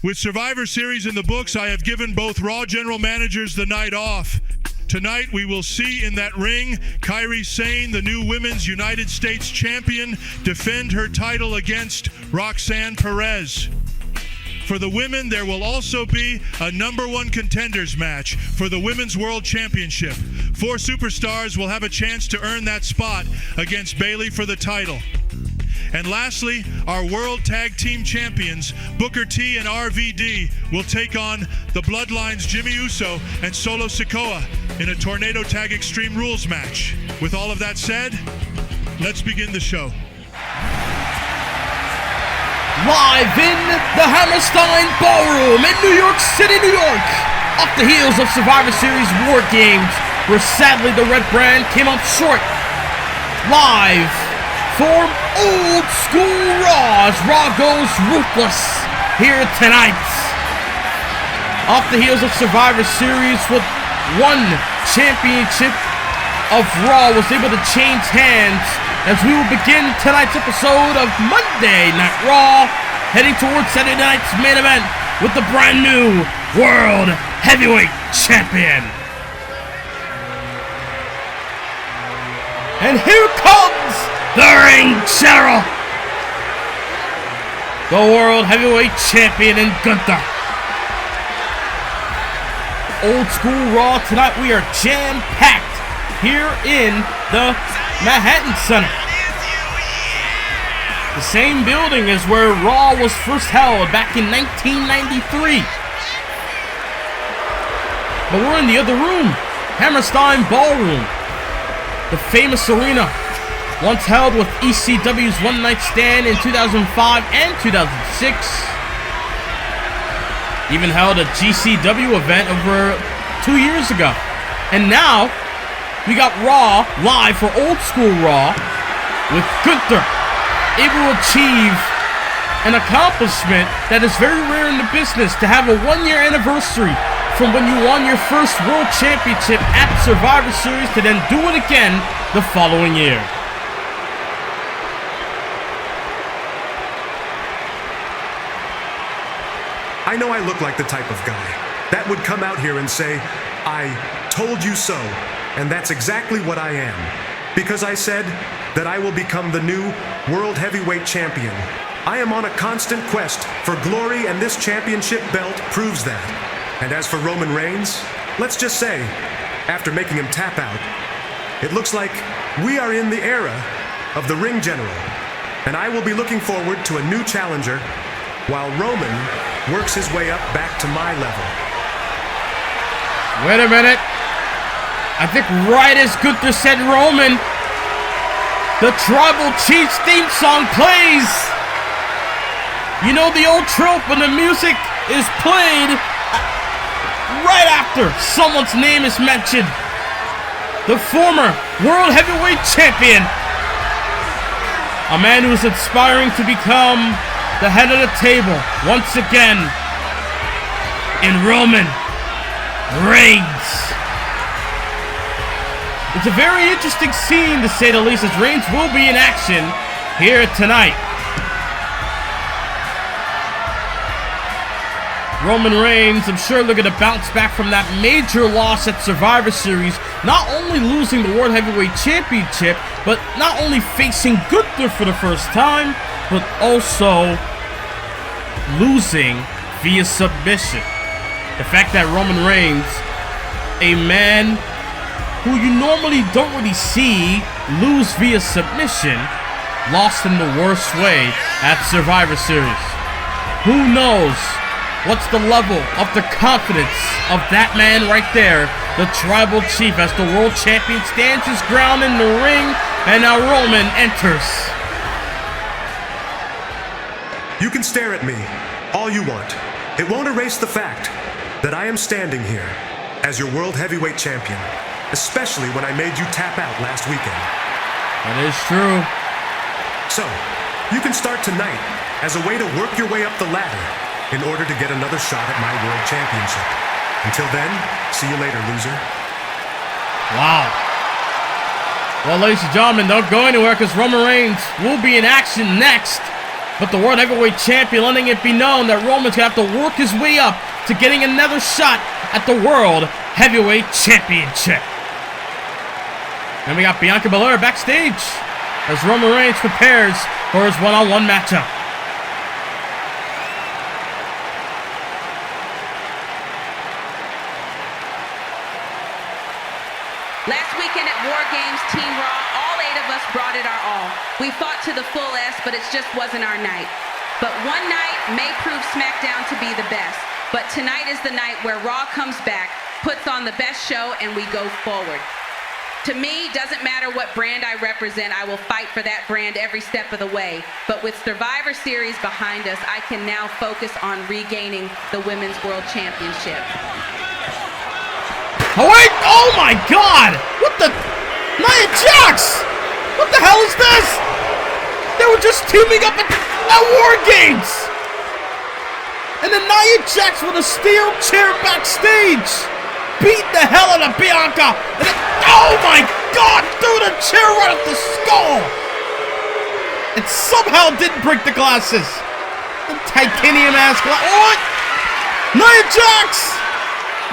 With Survivor Series in the books, I have given both Raw general managers the night off. Tonight, we will see in that ring Kairi Sane, the new Women's United States Champion, defend her title against Roxanne Perez. For the women, there will also be a #1 contenders match for the Women's World Championship. 4 superstars will have a chance to earn that spot against Bayley for the title. And lastly, our World Tag Team Champions, Booker T and RVD, will take on the Bloodline's Jimmy Uso and Solo Sikoa in a Tornado Tag Extreme Rules match. With all of that said, let's begin the show. Live in the Hammerstein Ballroom in New York City, New York, off the heels of Survivor Series War Games, where sadly the Red Brand came up short. Live for Old School Raw as Raw goes Ruthless here tonight. Off the heels of Survivor Series, with one championship of Raw was able to change hands, as we will begin tonight's episode of Monday Night Raw, heading towards Saturday night's main event with the brand new World Heavyweight Champion. And here comes the Ring General, the World Heavyweight Champion in Gunther. Old School Raw tonight, we are jam-packed here in the Manhattan Center. The same building as where Raw was first held back in 1993. But we're in the other room, Hammerstein Ballroom, the famous arena once held with ECW's One Night Stand in 2005 and 2006. Even held a GCW event over 2 years ago. And now, we got Raw live for Old School Raw with Gunther able to achieve an accomplishment that is very rare in the business, to have a 1-year anniversary from when you won your first World Championship at Survivor Series to then do it again the following year. I know I look like the type of guy that would come out here and say, "I told you so," and that's exactly what I am. Because I said that I will become the new World Heavyweight Champion. I am on a constant quest for glory, and this championship belt proves that. And as for Roman Reigns, let's just say, after making him tap out, it looks like we are in the era of the Ring General. And I will be looking forward to a new challenger while Roman works his way up back to my level. Wait a minute. I think right as Gunther said Roman, the Tribal Chiefs theme song plays. You know the old trope when the music is played right after someone's name is mentioned. The former World Heavyweight Champion. A man who is aspiring to become the head of the table once again in Roman Reigns. It's a very interesting scene, to say the least, as Reigns will be in action here tonight. Roman Reigns, I'm sure, looking to bounce back from that major loss at Survivor Series, not only losing the World Heavyweight Championship, but not only facing Gunther for the first time, but also losing via submission. The fact that Roman Reigns, a man who you normally don't really see lose via submission, lost in the worst way at Survivor Series. Who knows what's the level of the confidence of that man right there, the Tribal Chief, as the World Champion stands his ground in the ring, and now Roman enters. You can stare at me all you want. It won't erase the fact that I am standing here as your World Heavyweight Champion, especially when I made you tap out last weekend. That is true. So, you can start tonight as a way to work your way up the ladder in order to get another shot at my World Championship. Until then, see you later, loser. Wow. Well, ladies and gentlemen, don't go anywhere, because Roman Reigns will be in action next But the World Heavyweight Champion letting it be known that Roman's going to have to work his way up to getting another shot at the World Heavyweight Championship. And we got Bianca Belair backstage as Roman Reigns prepares for his one-on-one matchup. Last weekend at War Games Team Raw, all 8 of us brought it our all. We fought to the fullest, but it just wasn't our night. But one night may prove SmackDown to be the best. But tonight is the night where Raw comes back, puts on the best show, and we go forward. To me, doesn't matter what brand I represent, I will fight for that brand every step of the way. But with Survivor Series behind us, I can now focus on regaining the Women's World Championship. Oh wait! Oh my God! What the? Nia Jax! What the hell is this? They were just teaming up at War Games! And then Nia Jax with a steel chair backstage! Beat the hell out of Bianca! And then, oh my God! Threw the chair right up the skull! And somehow didn't break the glasses! The titanium ass glass. What? Nia Jax!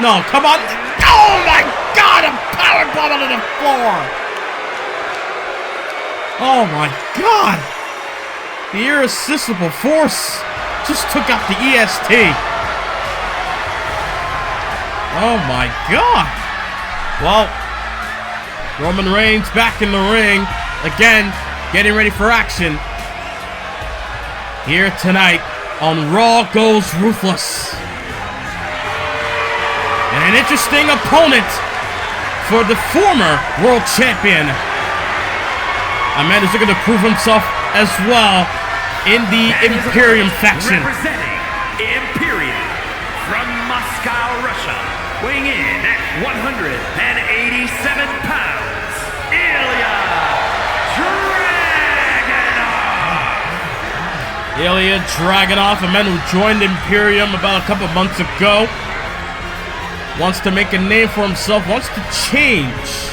No, come on. Oh my God, a power bomb onto the floor. Oh my God. The irresistible force just took out the EST. Oh my God. Well, Roman Reigns back in the ring. Again, getting ready for action. Here tonight on Raw Goes Ruthless. And an interesting opponent for the former world champion. A man who's looking to prove himself as well in the Imperium faction. Representing Imperium from Moscow, Russia, weighing in at 187 pounds, Ilja Dragunov. Ilja Dragunov, a man who joined Imperium about a couple months ago. Wants to make a name for himself, wants to change.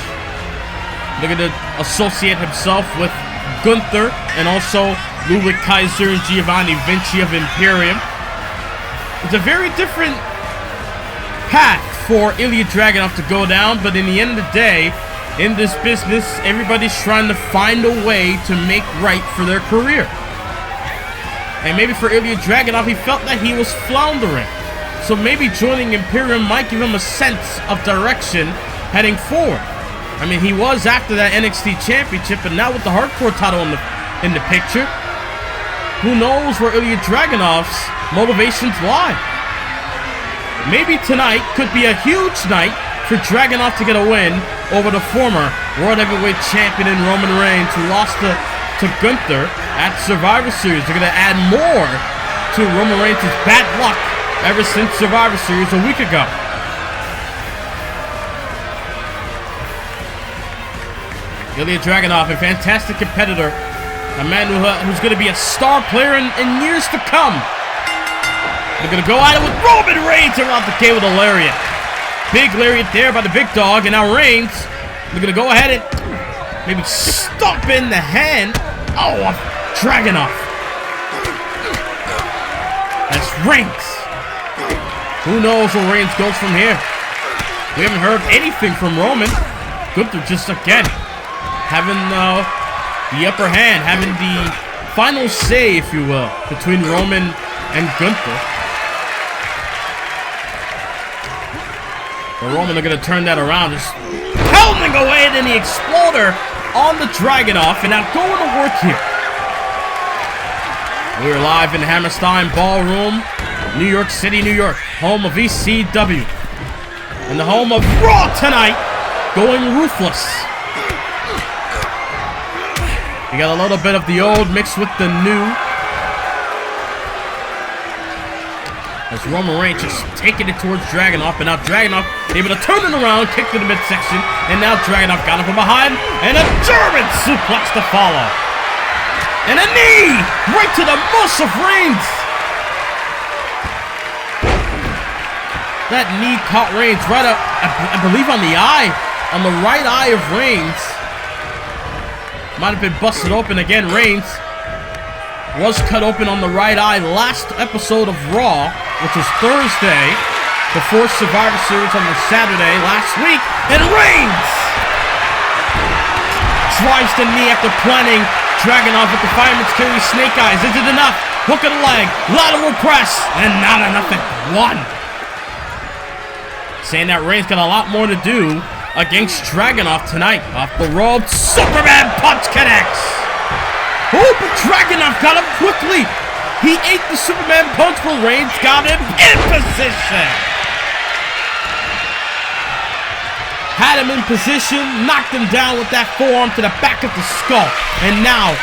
Looking to associate himself with Gunther and also Ludwig Kaiser and Giovanni Vinci of Imperium. It's a very different path for Ilja Dragunov to go down, but in the end of the day, in this business, everybody's trying to find a way to make right for their career. And maybe for Ilja Dragunov, he felt that he was floundering. So maybe joining Imperium might give him a sense of direction heading forward. I mean, he was after that NXT Championship, and now with the Hardcore title in the picture, who knows where Ilja Dragunov's motivations lie? Maybe tonight could be a huge night for Dragunov to get a win over the former World Heavyweight Champion in Roman Reigns, who lost to Gunther at Survivor Series. They're going to add more to Roman Reigns' bad luck ever since Survivor Series a week ago. Ilja Dragunov, a fantastic competitor, a man who's going to be a star player in years to come. They're going to go at it with Roman Reigns around the gate with a lariat. Big lariat there by the big dog, and now Reigns, they're going to go ahead and maybe stomp in the hand. Oh, of Dragunov. That's Reigns. Who knows where Reigns goes from here? We haven't heard anything from Roman. Gunther just, again, having the upper hand, having the final say, if you will, between Roman and Gunther. But Roman are going to turn that around, just pounding away, and then the exploder on the Dragunov, and now going to work here. We're live in Hammerstein Ballroom, New York City, New York, home of ECW, and the home of Raw tonight, going ruthless. You got a little bit of the old mixed with the new, as Roman Reigns just taking it towards Dragunov, and now Dragunov able to turn it around, kick to the midsection, and now Dragunov got him from behind, and a German suplex to follow. And a knee right to the muss of Reigns. That knee caught Reigns right up, I believe, on the eye, on the right eye of Reigns. Might have been busted open again. Reigns was cut open on the right eye last episode of Raw, which was Thursday, before Survivor Series on the Saturday last week, and Reigns drives the knee after planning. Dragunov with the fireman's carry, snake eyes. Is it enough? Hook of the leg, lateral press, and not enough at one. Saying that Reigns got a lot more to do against Dragunov tonight. Off the rope, Superman punch connects. Oh, but Dragunov got him quickly. He ate the Superman punch, but Reigns got him in position. Had him in position, knocked him down with that forearm to the back of the skull. And now,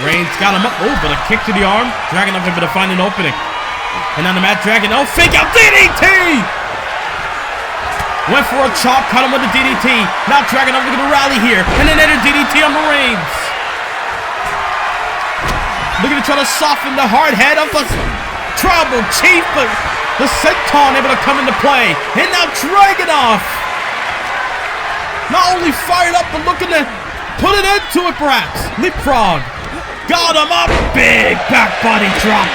Reigns got him up. Oh, but a kick to the arm. Dragunov able to find an opening. And on the mat, Dragunov, fake out DDT! Went for a chop, caught him with a DDT. Now Dragunov looking to rally here. And another DDT on the Reigns. Looking to try to soften the hard head of the tribal chief, but the senton able to come into play. And now Dragunov, not only fired up, but looking to put it into it perhaps. Leapfrog. Got him up. Big back body drop.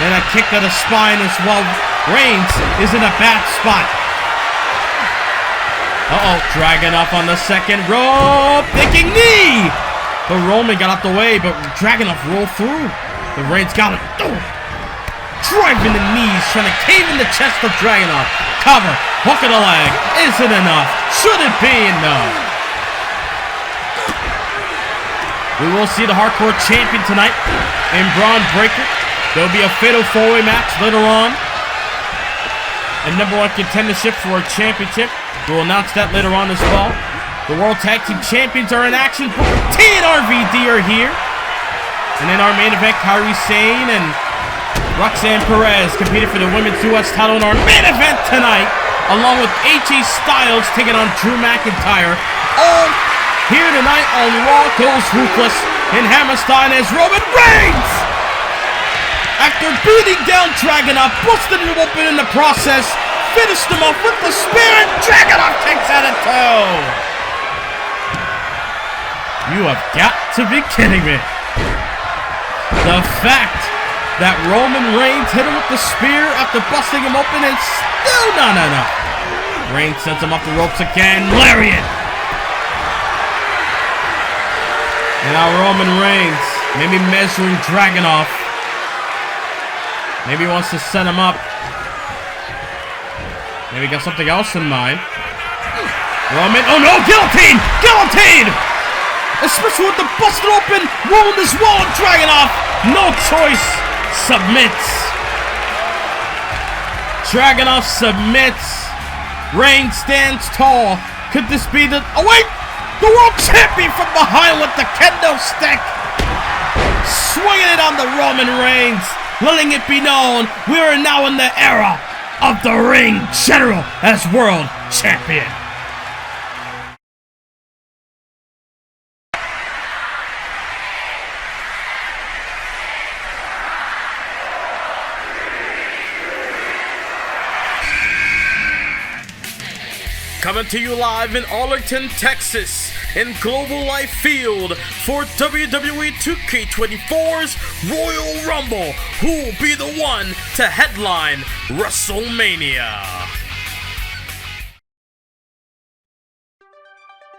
And a kick to the spine as well. Reigns is in a bad spot. Uh-oh. Dragunov on the second rope. Thinking knee. But Roman got out the way, but Dragunov rolled through. But Reigns got him. Oh. Driving the knees, trying to cave in the chest of Dragunov. Cover, hook of the leg. Isn't enough. Should it be enough? We will see the hardcore champion tonight in Braun Breaker. There will be a fatal four-way match later on. And #1 contendership for a championship. We'll announce that later on as well. The World Tag Team Champions are in action. T and RVD are here. And in our main event, Kairi Sane and Roxanne Perez competed for the Women's US title in our main event tonight, along with AJ Styles taking on Drew McIntyre. All here tonight on Raw goes Ruthless and Hammerstein as Roman Reigns, after beating down Dragunov, busted him open in the process, finished him off with the spear, and Dragunov takes out a toe. You have got to be kidding me. The fact that Roman Reigns hit him with the spear after busting him open and still not enough. Reigns sends him off the ropes again. Lariat. And now Roman Reigns, maybe measuring Dragunov. Maybe he wants to set him up. Maybe he got something else in mind. Roman, oh no, guillotine! Guillotine! Especially with the busted open wound as well of Dragunov. No choice. Submits. Dragunov submits. Reigns stands tall. Could this be the... Oh wait! The world champion from behind with the kendo stick. Swinging it on the Roman Reigns. Letting it be known we are now in the era of the Ring General as world champion. Coming to you live in Arlington, Texas, in Global Life Field for WWE 2K24's Royal Rumble. Who will be the one to headline WrestleMania?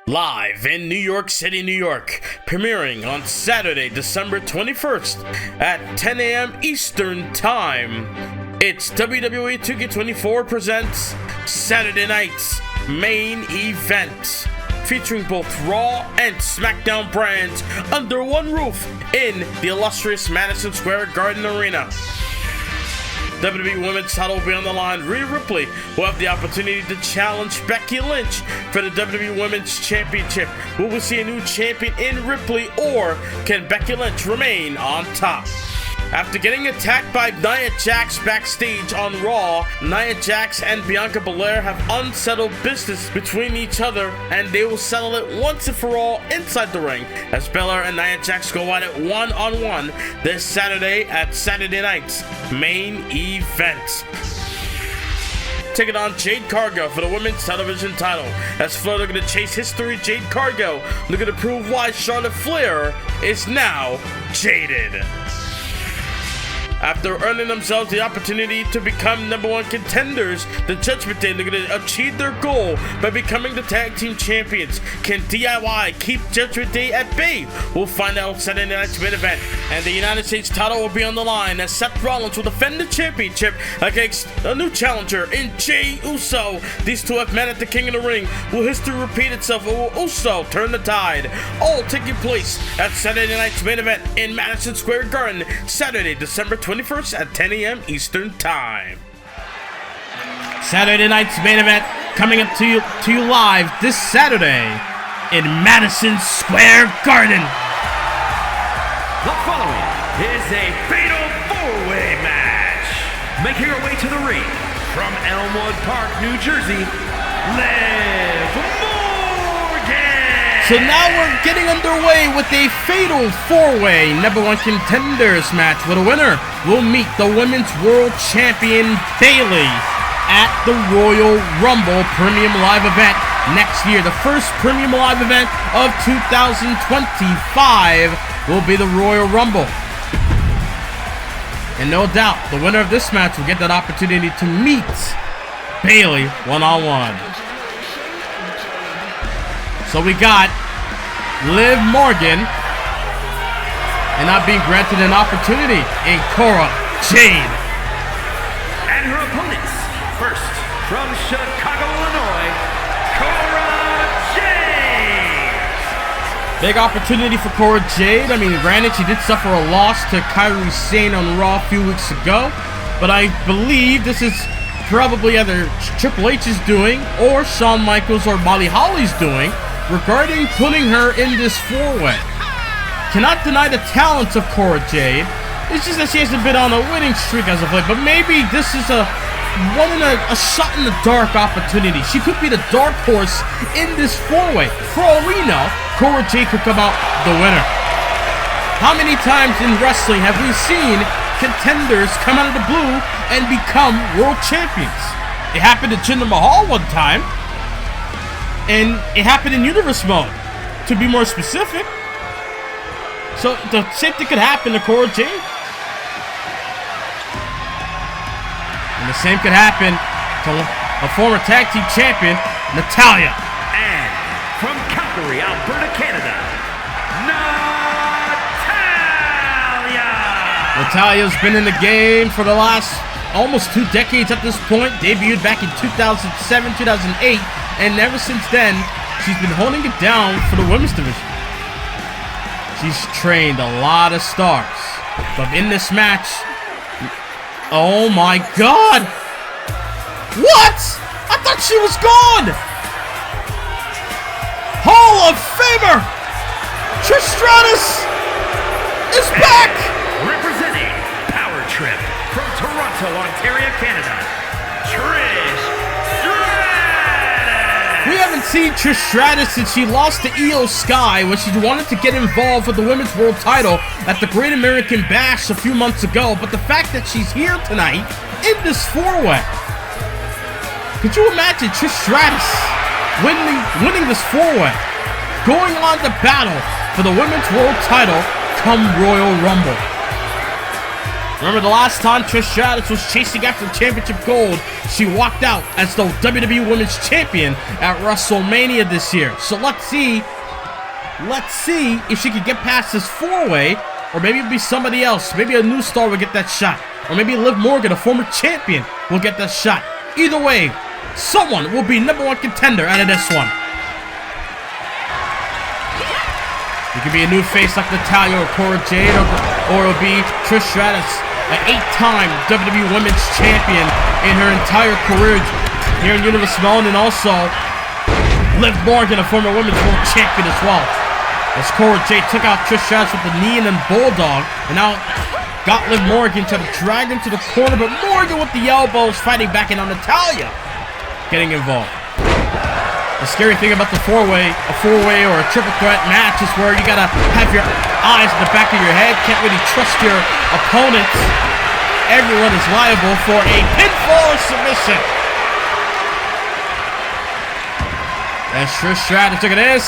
Live in New York City, New York, premiering on Saturday, December 21st at 10 a.m. Eastern Time. It's WWE 2K24 presents Saturday Night's Main Event, featuring both Raw and SmackDown brands under one roof in the illustrious Madison Square Garden Arena. WWE Women's title will be on the line. Rhea Ripley will have the opportunity to challenge Becky Lynch for the WWE Women's Championship. Will we see a new champion in Ripley, or can Becky Lynch remain on top? After getting attacked by Nia Jax backstage on Raw, Nia Jax and Bianca Belair have unsettled business between each other, and they will settle it once and for all inside the ring as Belair and Nia Jax go at it one-on-one this Saturday at Saturday Night's Main Event. Taking on Jade Cargill for the Women's Television title, as Flair looking to chase history. Jade Cargill looking to prove why Charlotte Flair is now jaded. After earning themselves the opportunity to become #1 contenders, the Judgment Day look to achieve their goal by becoming the tag team champions. Can DIY keep Judgment Day at bay? We'll find out Saturday night's main event. And the United States title will be on the line as Seth Rollins will defend the championship against a new challenger in Jey Uso. These two have met at the King of the Ring. Will history repeat itself, or will Uso turn the tide? All taking place at Saturday night's main event in Madison Square Garden, Saturday, December 21st at 10 a.m. Eastern Time. Saturday night's main event coming up to you live this Saturday in Madison Square Garden. The following is a fatal four-way match. Making her way to the ring from Elmwood Park, New Jersey, Liv Morgan. So now we're getting underway with a fatal four-way #1 contenders match, where the winner will meet the Women's World Champion Bayley at the Royal Rumble Premium Live event next year. The first Premium Live event of 2025 will be the Royal Rumble. And no doubt, the winner of this match will get that opportunity to meet Bayley one-on-one. So we got Liv Morgan, and not being granted an opportunity in Cora Jade. And her opponents, first from Chicago, Illinois, Cora Jade. Big opportunity for Cora Jade. I mean, granted, she did suffer a loss to Kairi Sane on Raw a few weeks ago, but I believe this is probably either Triple H's doing or Shawn Michaels or Molly Holly's doing regarding putting her in this four-way. Cannot deny the talents of Cora Jade. It's just that she hasn't been on a winning streak as of late, but maybe this is a shot in the dark opportunity. She could be the dark horse in this four-way. For all we know, Cora Jade could come out the winner. How many times in wrestling have we seen contenders come out of the blue and become world champions? It happened to Jinder Mahal one time, and it happened in Universe Mode, to be more specific. So the same thing could happen to Cora Jade. And the same could happen to a former tag team champion, Natalya. And from Calgary, Alberta, Canada, Natalya's been in the game for the last almost 2 decades at this point. Debuted back in 2007, 2008, and ever since then, she's been holding it down for the women's division. She's trained a lot of stars, but in this match, oh my God! What? I thought she was gone! Hall of Famer Trish Stratus is back! Representing Power Trip from Toronto, Ontario, Canada, Trish Stratus! We haven't seen Trish Stratus since she lost to Io Sky when she wanted to get involved with the Women's World title at the Great American Bash a few months ago, but the fact that she's here tonight in this four-way. Could you imagine Trish Stratus winning this four-way, going on to battle for the Women's World title come Royal Rumble? Remember the last time Trish Stratus was chasing after championship gold, she walked out as the WWE Women's Champion at WrestleMania this year. So let's see if she can get past this four-way, or maybe it'll be somebody else. Maybe a new star will get that shot, or maybe Liv Morgan, a former champion, will get that shot. Either way, someone will be #1 contender out of this one. It could be a new face like Natalya or Cora Jade, or it'll be Trish Stratus, an 8-time WWE Women's Champion in her entire career here in Universe Mode, and also Liv Morgan, a former Women's World Champion as well. As Cora Jade took out Trish Stratus with the knee and then bulldog, and now got Liv Morgan, tried to drag him to the corner, but Morgan with the elbows fighting back in on Natalya, getting involved. The scary thing about the four-way or a triple threat match is where you gotta have your eyes in the back of your head, can't really trust your opponents. Everyone is liable for a pinfall or submission. That's Trish Stratus, look at this.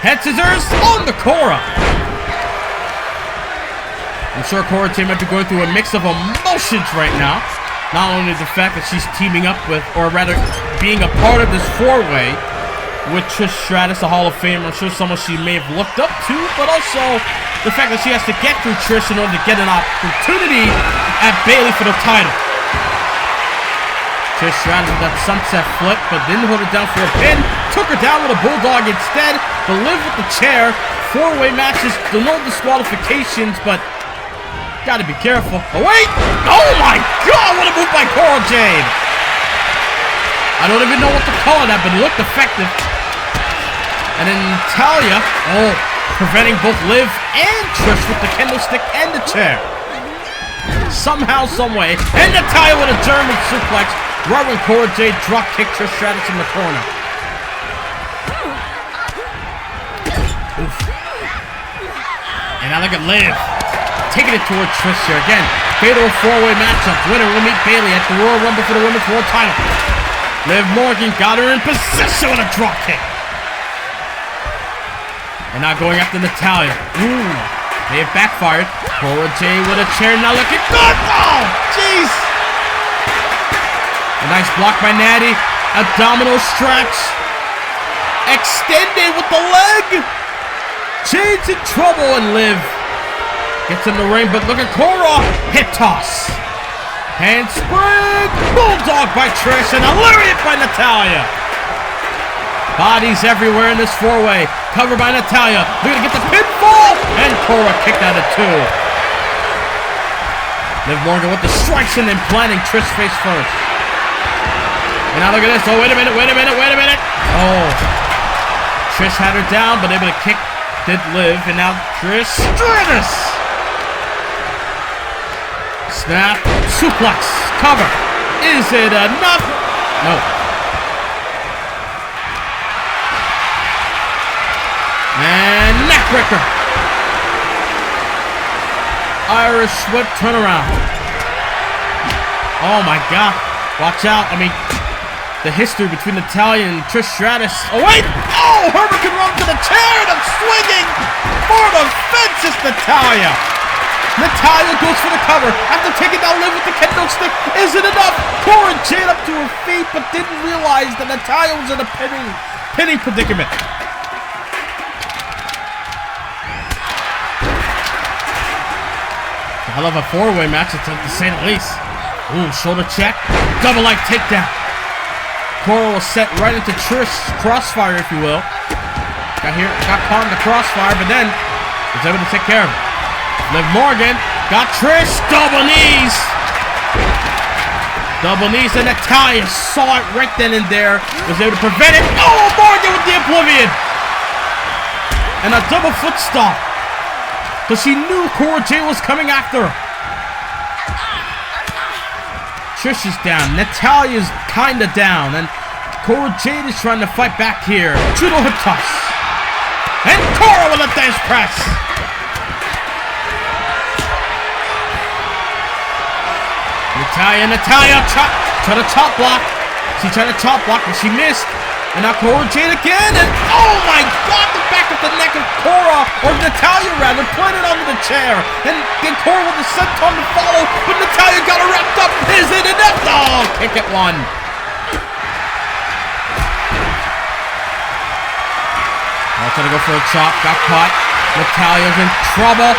Head scissors on the Cora. I'm sure Cora Jade might be going through a mix of emotions right now. Not only the fact that she's teaming up with, or rather being a part of this four-way with Trish Stratus, the Hall of Famer. I'm sure someone she may have looked up to, but also the fact that she has to get through Trish in order to get an opportunity at Bayley for the title. Trish Stratus with that sunset flip, but didn't hold her down for a pin. Took her down with a bulldog instead. But live with the chair. Four-way matches, no disqualifications, but gotta be careful. Oh, wait! Oh my God, what a move by Cora Jade! I don't even know what to call that, but it looked effective. And then Natalya, preventing both Liv and Trish with the kendo stick and the chair. Somehow, someway, and Natalya with a German suplex, right when Cora Jade drop kicked Trish Stratus in the corner. Oof. And now look at Liv. Taking it towards Trish here again. Fatal four-way matchup. Winner will meet Bayley at the Royal Rumble for the Women's World Title. Liv Morgan got her in position with a drop kick. And now going after Natalya. Ooh, they have backfired. Cora Jade with a chair. Now looking good. Oh, jeez. A nice block by Natty. Abdominal stretch. Extended with the leg. Jade's in trouble, and Liv gets in the ring, but look at Cora. Hip toss. Handspring. Bulldog by Trish, and a lariat by Natalya. Bodies everywhere in this four-way. Covered by Natalya. They're going to get the pinfall, and Cora kicked out at 2. Liv Morgan with the strikes and then planting Trish face first. And now look at this. Oh, wait a minute. Oh. Trish had her down, but able to kick did Liv, and now Trish Stratus. Snap, suplex, cover. Is it enough? No. And neckbreaker. Irish whip turnaround. Oh my God. Watch out. I mean, the history between Natalya and Trish Stratus. Oh wait! Oh, Hurricane Run to the chair and I'm swinging for the fence. It's Natalya. Natalya goes for the cover after taking down Liv with the kendo stick. Is it enough? Cora Jade up to her feet, but didn't realize that Natalya was in a pinning predicament. I love a four-way match, to say the least. Ooh, shoulder check, double leg takedown. Cora was set right into Trish's crossfire, if you will. Got caught in the crossfire, but then was able to take care of it. Liv Morgan got Trish, double knees. Double knees, and Natalya saw it right then and there. Was able to prevent it. Oh, Morgan with the Oblivion. And a double foot stomp. Because she knew Cora Jade was coming after her. Trish is down. Natalya's kinda down. And Cora Jade is trying to fight back here. Judo hip toss. And Cora with a dance press. Natalya tried to chop block. She tried to chop block, but she missed. And now Cora Jade again, and oh my God, the back of the neck of Cora, or Natalya rather, planted onto the chair. And then Cora with the senton to follow, but Natalya got her wrapped up. Is it enough? Oh, kick at 1. Now trying to go for a chop, got caught. Natalya's in trouble.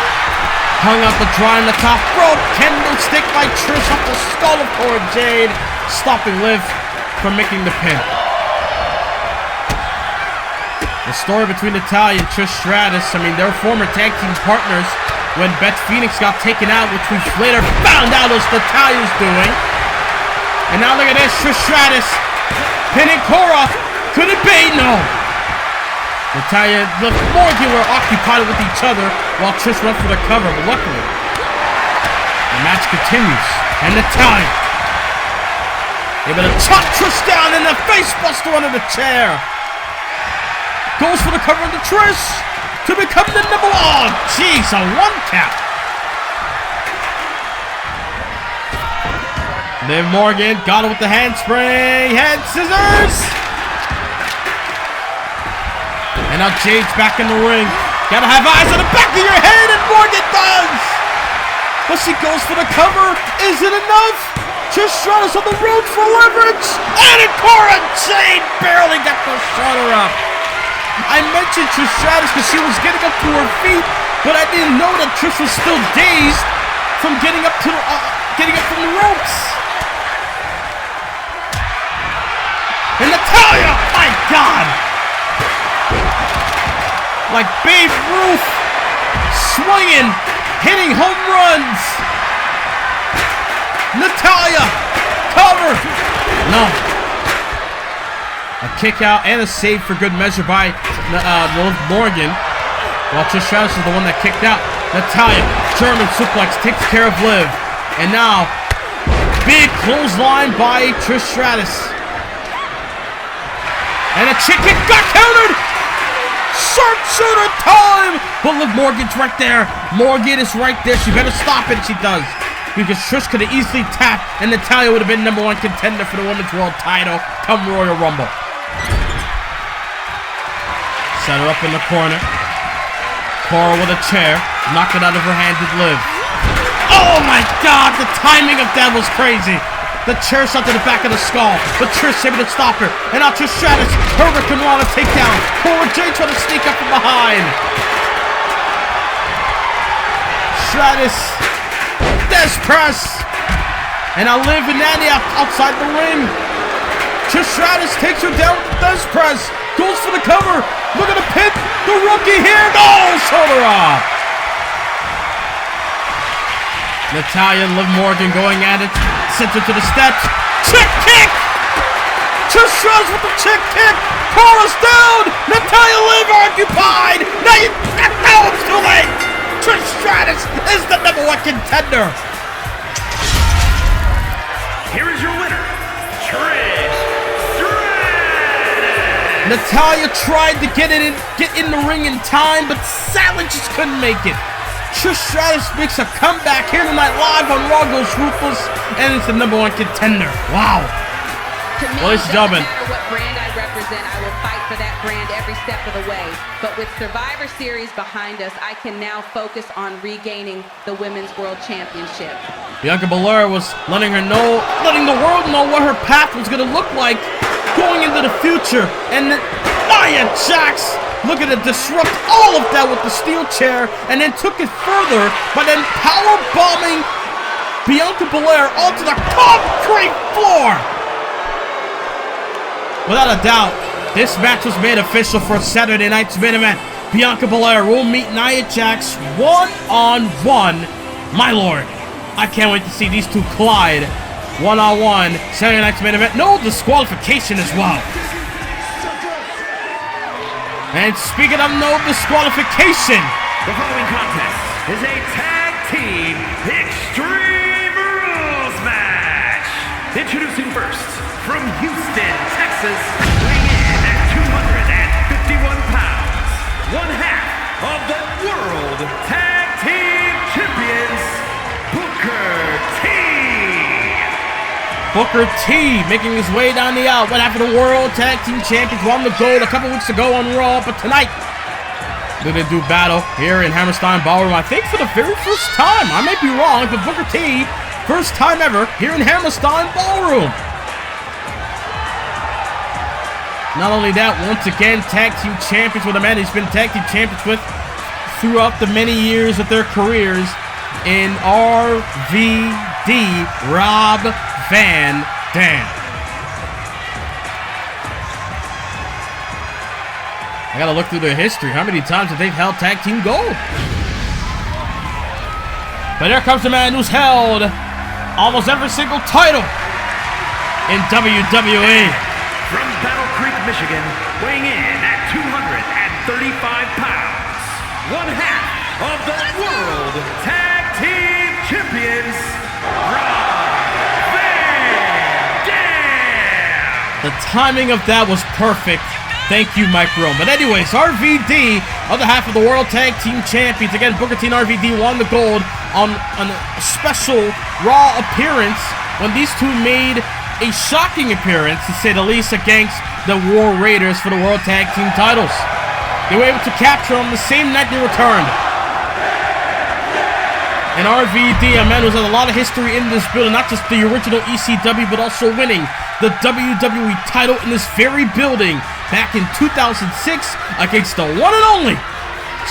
Hung up the dry on the top rope. Kendo stick by Trish off the skull of Cora Jade, stopping Liv from making the pin. The story between Natalya and Trish Stratus, I mean, they were former tag team partners when Beth Phoenix got taken out, which we later found out was Natalya's doing. And now look at this, Trish Stratus pinning Cora. Could it be? No. Natalya and Liv Morgan were occupied with each other while Trish went for the cover, but luckily the match continues. And Natalya able to chop Trish down in the face buster under the chair. Goes for the cover of the Trish to become the number 1. Jeez, a 1 count. Liv Morgan got it with the handspring, head scissors. And now Jade's back in the ring. Gotta have eyes on the back of your head, and Morgan does. but she goes for the cover. Is it enough? Trish Stratus on the road for leverage, and Cora Jade barely got the shoulder up. I mentioned Trish Stratus because she was getting up to her feet, but I didn't know that Trish was still dazed from getting up from the ropes. And Natalya, my God, like Babe Ruth, swinging, hitting home runs. Natalya, cover. No. A kick out and a save for good measure by Liv Morgan. While Trish Stratus is the one that kicked out. Natalya, German suplex, takes care of Liv. And now, big clothesline by Trish Stratus. And a chick kick got countered. Sharpshooter time. But Liv Morgan's right there. Morgan is right there. She better stop it. She does. Because Trish could have easily tapped, and Natalya would have been #1 contender for the Women's World title come Royal Rumble. Set her up in the corner. Cora with a chair. Knocked it out of her hand with Liv. Oh my God, the timing of that was crazy. The chair shot to the back of the skull, but Trish able to stop her. And now Trish Stratus, Hurricane Rana takedown. Cora Jade trying to sneak up from behind. Stratus, Des press. And I live in Annie outside the ring. Trish Stratus takes her down with the Des press. Goes for the cover. Look at the pin. The rookie here. No, shoulder up. Natalya and Liv Morgan going at it. Sends her to the steps. Chick kick. Trish Stratus with the chick kick. Cora's down. Natalya Liv occupied. Now it's too late. Trish Stratus is the #1 contender. Here is your winner, Trish Stratus. Natalya tried to get in the ring in time, but sadly just couldn't make it. Trish Stratus makes a comeback here tonight live on Raw goes Ruthless, and it's the #1 contender. Wow. To me, Ladies and gentlemen, no matter what brand I represent, I will fight for that brand every step of the way. But with Survivor Series behind us, I can now focus on regaining the Women's World Championship. Bianca Belair was letting the world know what her path was going to look like going into the future. And then Nia Jax looking to disrupt all of that with the steel chair, and then took it further by then power bombing Bianca Belair onto the concrete floor. Without a doubt, this match was made official for Saturday night's main event. Bianca Belair will meet Nia Jax one-on-one. My lord, I can't wait to see these two collide one-on-one. Saturday night's main event. No disqualification as well. And speaking of no disqualification, The following contest is a tag team Extreme Rules match. Introducing first, from Houston, Texas, weighing in at 251 pounds, one half of the World Tag Team Champions, Booker T making his way down the aisle. What happened to World Tag Team Champions? Won the gold a couple weeks ago on Raw, but tonight they're going to do battle here in Hammerstein Ballroom. I think for the very first time. I might be wrong, but Booker T, first time ever here in Hammerstein Ballroom. Not only that, once again, Tag Team Champions with a man he's been Tag Team Champions with throughout the many years of their careers in RVD, Rob Van Dam. I gotta look through their history. How many times have they held Tag Team Gold? But here comes the man who's held almost every single title in WWE. From Battle Creek, Michigan, weighing in at 235 pounds, one half of the World Tag Team Champions, Rob Van Dam. The timing of that was perfect. Thank you, Mike Rome. But anyways, RVD, other half of the World Tag Team Champions. Again, Booker T and RVD won the gold on a special Raw appearance when these two made a shocking appearance, to say the least, against the War Raiders for the World Tag Team titles. They were able to capture them the same night they returned. and RVD, a man who's had a lot of history in this building, not just the original ECW, but also winning the WWE title in this very building back in 2006 against the one and only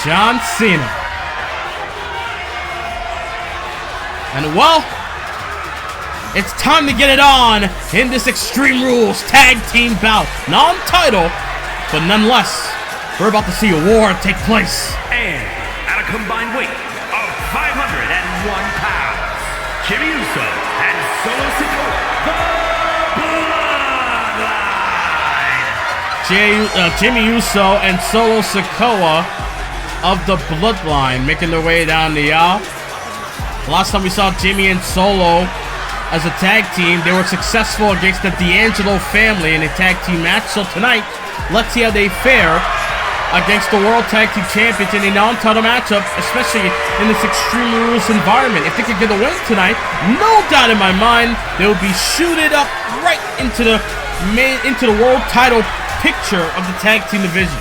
John Cena. And well, it's time to get it on in this Extreme Rules Tag Team bout. Non-title, but nonetheless, we're about to see a war take place. And at a combined weight of 501 pounds, Jimmy Uso and Solo Sikoa, the Bloodline. Jimmy Uso and Solo Sikoa of the Bloodline making their way down the aisle. The last time we saw Jimmy and Solo as a tag team, they were successful against the D'Angelo family in a tag team match. So tonight, let's see how they fare against the World Tag Team Champions in a non-title matchup, especially in this Extreme Rules environment. If they could get a win tonight, no doubt in my mind, they will be shooted up right into the world title picture of the tag team division.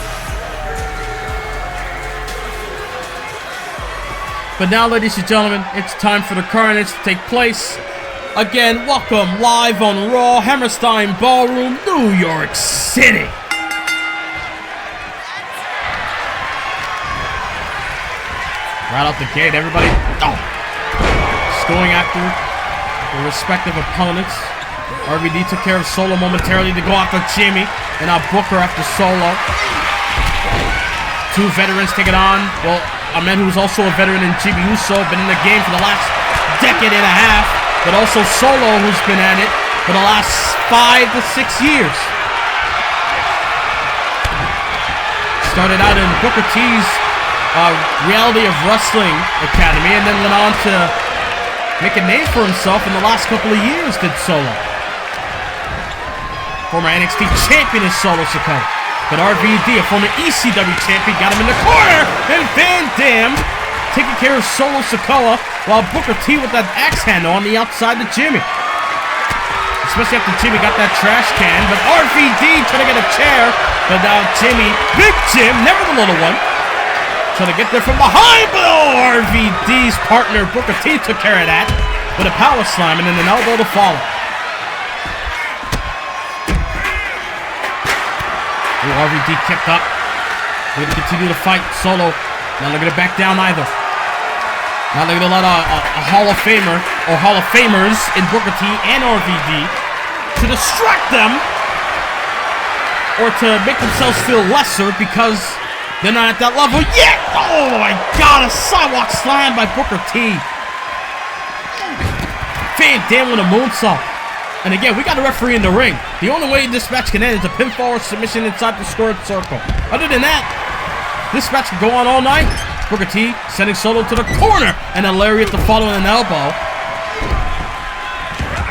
But now, ladies and gentlemen, it's time for the carnage to take place. Again, welcome live on Raw, Hammerstein Ballroom, New York City. Right out the gate, everybody just going after their respective opponents. RVD took care of Solo momentarily to go after Jimmy, and now Booker after Solo. Two veterans take it on. Well, a man who's also a veteran in Jimmy Uso, been in the game for the last decade and a half, but also Solo, who's been at it for the last 5 to 6 years. Started out in Booker T's Reality of Wrestling Academy, and then went on to make a name for himself in the last couple of years, did Solo. Former NXT champion is Solo Sikoa. But RVD, a former ECW champion, got him in the corner, and Van Dam taking care of Solo Sikoa, while Booker T with that axe handle on the outside of Jimmy. Especially after Jimmy got that trash can, but RVD trying to get a chair, but now Jimmy, Big Jim, never the little one, trying to get there from behind, but RVD's partner Booker T took care of that with a power slam and then an elbow to follow. RVD kept up. We're going to continue to fight Solo. Not looking to back down either. Not looking to let a Hall of Famer or Hall of Famers in Booker T and RVD to distract them or to make themselves feel lesser because they're not at that level yet. Oh my God, a sidewalk slam by Booker T. Van Dam with a moonsault. And again, we got a referee in the ring. The only way this match can end is a pinfall or submission inside the squared circle. Other than that, this match can go on all night. Booker T sending Solo to the corner and a lariat to follow an elbow.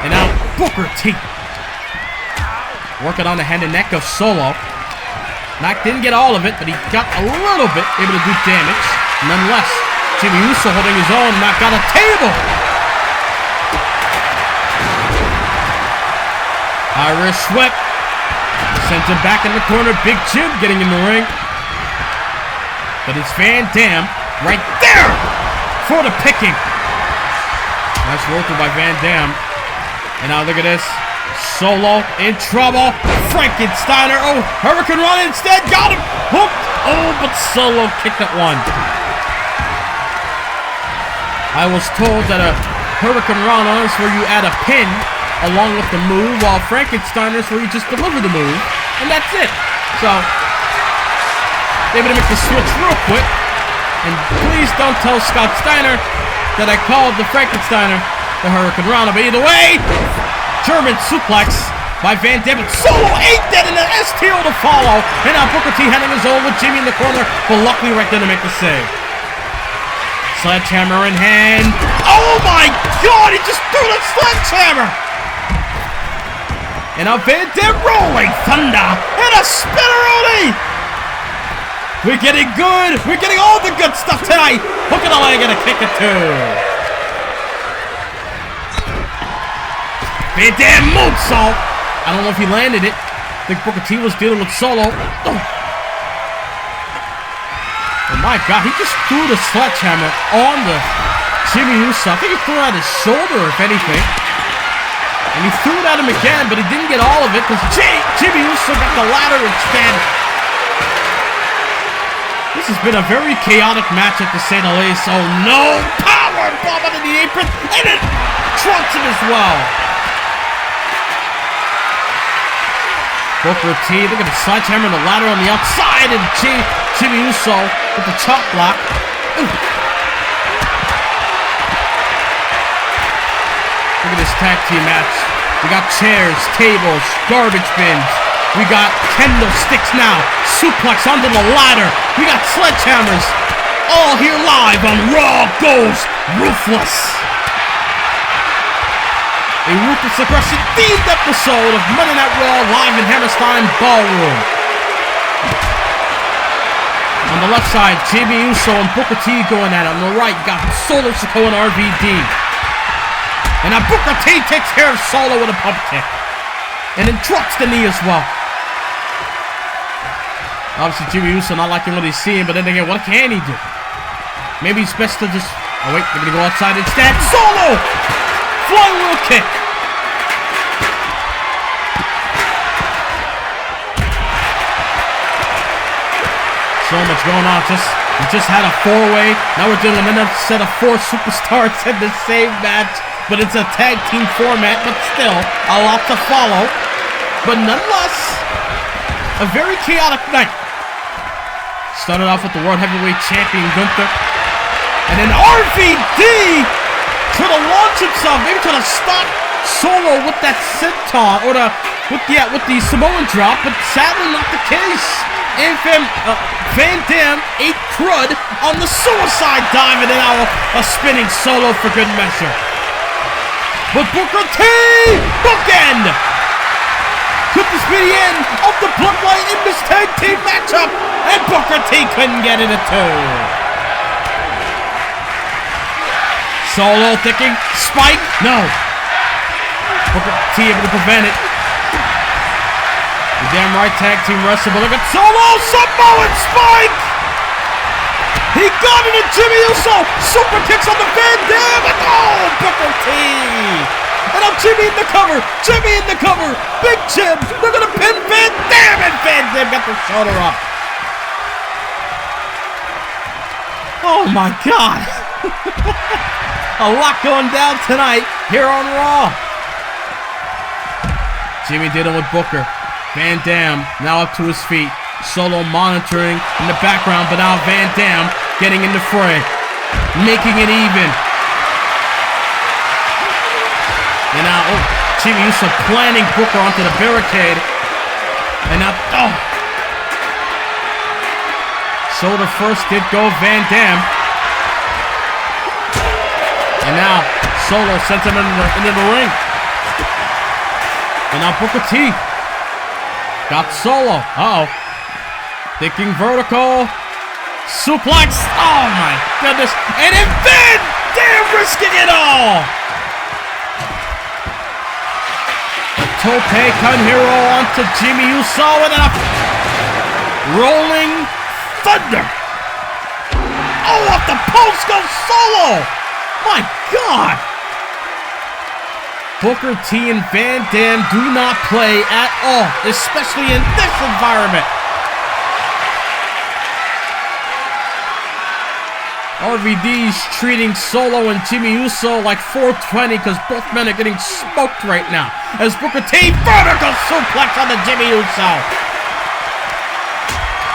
And now Booker T working on the hand and neck of Solo. Mac didn't get all of it, but he got a little bit, able to do damage. Nonetheless, Jimmy Uso holding his own, Mac got a table. Irish whip. Sent him back in the corner. Big Jim getting in the ring. But it's Van Dam right there for the picking. Nice roll through by Van Dam. And now look at this. Solo in trouble. Frankensteiner. Oh, Hurricane Run instead. Got him. Hooked. Oh, but Solo kicked at one. I was told that a Hurricane Run is where you add a pin along with the move, while Frankensteiner is where you just deliver the move, and that's it. So, they're able to make the switch real quick, and please don't tell Scott Steiner that I called the Frankensteiner the Hurricane Rana, but either way, German suplex by Van Dam, and Solo ate that in an STO to follow, and now Booker T handling his own with Jimmy in the corner, but luckily right there to make the save. Sledgehammer in hand. Oh my God, he just threw the sledgehammer! And now Van Dam rolling thunder and a spinneroni. We're getting good. We're getting all the good stuff tonight. Hook in the leg and a kick or two. Van Dam moonsault. I don't know if he landed it. I think Booker T was dealing with Solo. Oh my God, he just threw the sledgehammer on the Jimmy Uso. I think he threw it at his shoulder, if anything. And he threw it at him again, but he didn't get all of it because Jimmy Uso got the ladder instead. This has been a very chaotic match at the say the least. Oh no! Power bomb under the apron, and it trunks him as well. Booker T, look at the sledgehammer and the ladder on the outside, and Jimmy Uso with the chop block. Ooh. Look at this tag team match. We got chairs, tables, garbage bins. We got kendo sticks now. Suplex under the ladder. We got sledgehammers. All here live on Raw Goes Ruthless. A Ruthless Aggression themed episode of Monday Night Raw live in Hammerstein Ballroom. On the left side, Jimmy Uso and Booker T going at it. On the right, you got Solo Sikoa and RVD. And now Booker T takes care of Solo with a pump kick. And then drops the knee as well. Obviously, Jimmy Uso not liking what he's seeing, but then again, what can he do? Maybe it's best to just... Oh, wait, they're going to go outside instead. Solo! Flying wheel kick. So much going on. We just had a four-way. Now we're doing another set of 4 superstars in the same match. But it's a tag team format, but still, a lot to follow. But nonetheless, a very chaotic night. Started off with the World Heavyweight Champion Gunther. And then RVD trying to launch himself, maybe trying to stop Solo with that senton, or with the Samoan drop, but sadly not the case. And Van Dam ate crud on the suicide dive, and then now a spinning Solo for good measure. But Booker T, bookend! Could this be the end of the Bloodline in this tag team matchup? And Booker T couldn't get it at 2. Solo thinking, spike, no. Booker T able to prevent it. You're damn right, tag team wrestler, but look at Solo, Samoan spike! He got it at Jimmy Uso, super kicks on the Van Dam, and oh, Booker T! And now Jimmy in the cover, Big Jim, they're gonna pin Van Dam, and Van Dam got the shoulder up. Oh my God. A lot going down tonight here on Raw. Jimmy did it with Booker. Van Dam now up to his feet. Solo monitoring in the background, but now Van Dam getting in the fray, making it even. And now, Jimmy Uso planting Booker onto the barricade. And now, Shoulder first did go Van Dam. And now, Solo sent him into the ring. And now Booker T got Solo. Thinking vertical. Suplex. Oh my goodness. And then Van Dam risking it all. Tope Con Hero onto Jimmy Uso, and then a rolling thunder. Oh, off the post goes Solo. My God. Booker T and Van Dam do not play at all, especially in this environment. RVD's treating Solo and Jimmy Uso like 420 because both men are getting smoked right now. As Booker T vertical suplex on the Jimmy Uso.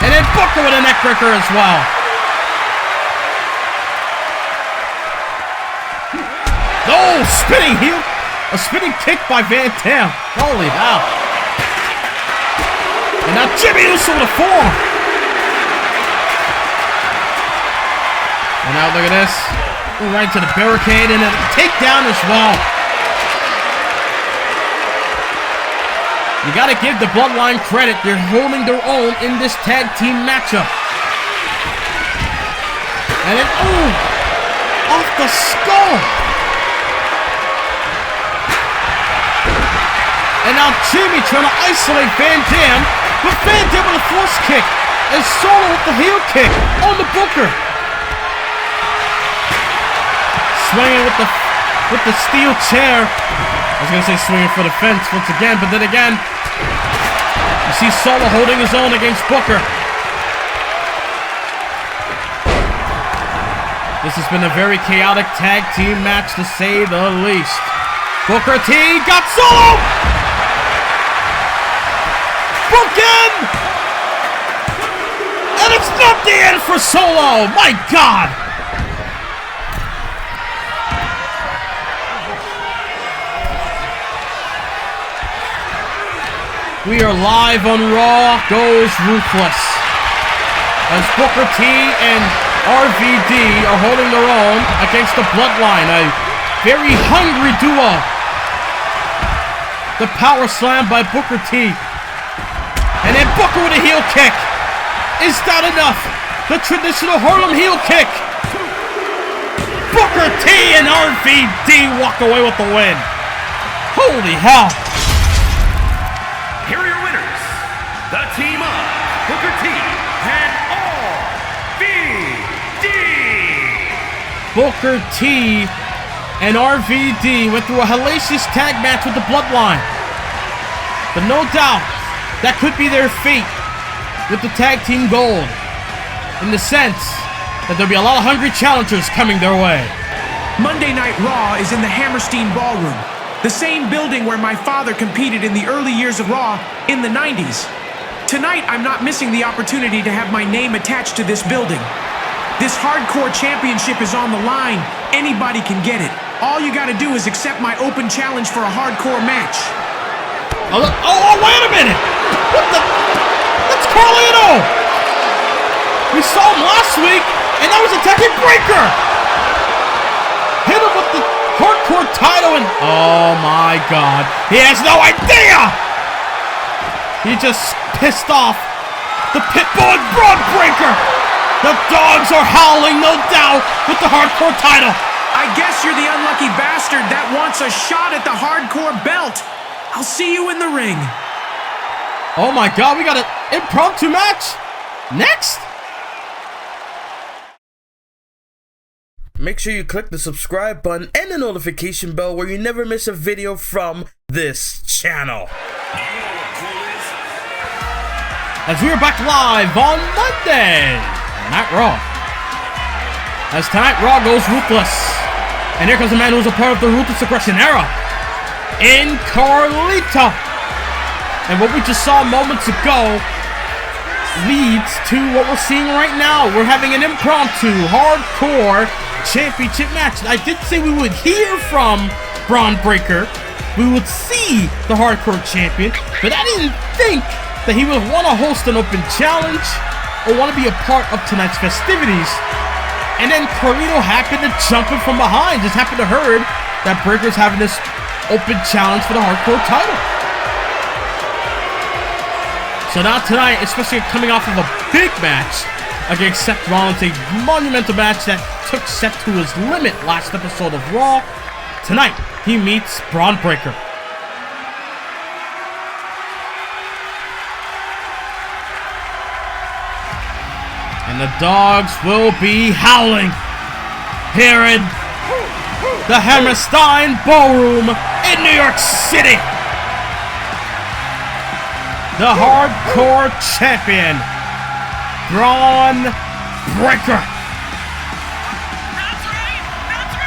And then Booker with a neckbreaker as well. Oh, spinning heel. A spinning kick by Van Dam. Holy hell. And now Jimmy Uso with a forearm. And now look at this. Right to the barricade and a takedown as well. You gotta give the Bloodline credit. They're holding their own in this tag team matchup. And then, off the skull. And now Jimmy trying to isolate Van Dam, but Van Dam with a force kick. And Solo with the heel kick on the Booker. swinging with the steel chair. I was gonna say swinging for the fence once again, but then again, you see Solo holding his own against Booker. This has been a very chaotic tag team match, to say the least. Booker T got Solo! Broken! And it's not the end for Solo! My God! We are live on Raw Goes Ruthless, as Booker T and RVD are holding their own against the Bloodline, a very hungry duo. The power slam by Booker T. And then Booker with a heel kick. Is that enough? The traditional Harlem heel kick. Booker T and RVD walk away with the win. Holy hell. Here are your winners, the team of Booker T and RVD. Booker T and RVD went through a hellacious tag match with the Bloodline. But no doubt, that could be their fate with the tag team gold, in the sense that there'll be a lot of hungry challengers coming their way. Monday Night Raw is in the Hammerstein Ballroom, the same building where my father competed in the early years of Raw in the 90s. Tonight, I'm not missing the opportunity to have my name attached to this building. This hardcore championship is on the line. Anybody can get it. All you gotta do is accept my open challenge for a hardcore match. Oh, wait a minute! What the? That's Carlito! We saw him last week, and that was attacking Breaker! Hit him with the hardcore title, and oh my God, he has no idea! He just pissed off the Pitbull and Braun Breaker! The dogs are howling, no doubt, with the hardcore title! I guess you're the unlucky bastard that wants a shot at the hardcore belt. I'll see you in the ring. Oh my God, we got an impromptu match? Next? Make sure you click the subscribe button and the notification bell where you never miss a video from this channel. As we are back live on Monday Night Raw. As tonight Raw goes Ruthless. And here comes a man who's a part of the Ruthless Aggression era, in Carlito. And what we just saw moments ago leads to what we're seeing right now. We're having an impromptu hardcore championship match. I did say we would hear from Braun Breaker, we would see the hardcore champion, but I didn't think that he would want to host an open challenge or want to be a part of tonight's festivities. And then Carlito happened to jump in from behind, just happened to heard that Breaker's having this open challenge for the hardcore title. So now tonight, especially coming off of a big match against Seth Rollins, a monumental match that took Seth to his limit last episode of Raw, tonight he meets Braun Breaker. And the dogs will be howling here in the Hammerstein Ballroom in New York City. The hardcore champion, Braun Breaker.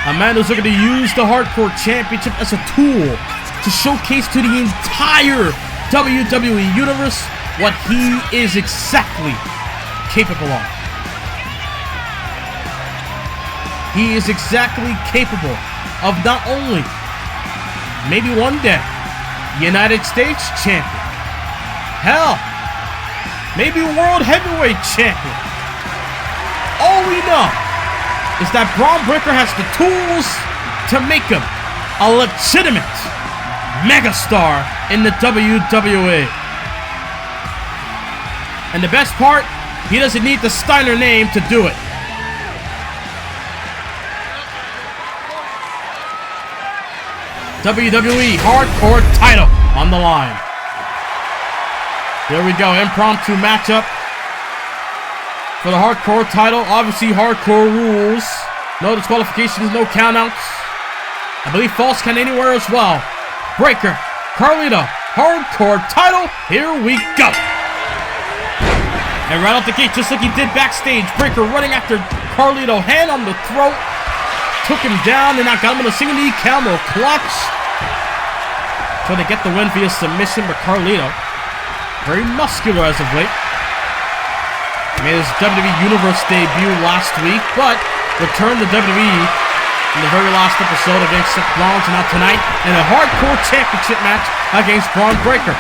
A man who's looking to use the hardcore championship as a tool to showcase to the entire WWE universe what he is exactly capable of. He is exactly capable of not only, maybe one day, United States champion. Hell, maybe world heavyweight champion. All we know is that Braun Breaker has the tools to make him a legitimate megastar in the WWE. And the best part, he doesn't need the Steiner name to do it. WWE Hardcore title on the line. Here we go, impromptu matchup for the Hardcore title. Obviously, Hardcore rules No disqualifications, no countouts. I believe falls count anywhere as well. Breaker, Carlito, hardcore title. Here we go. And right off the gate, just like he did backstage, Breaker running after Carlito, hand on the throat. Took him down and now got him in a single knee camel clutch. Trying to get the win via submission, but Carlito, very muscular as of late. Made his WWE Universe debut last week, but returned to WWE in the very last episode against Seth Rollins, and now tonight in a hardcore championship match against Braun Breaker.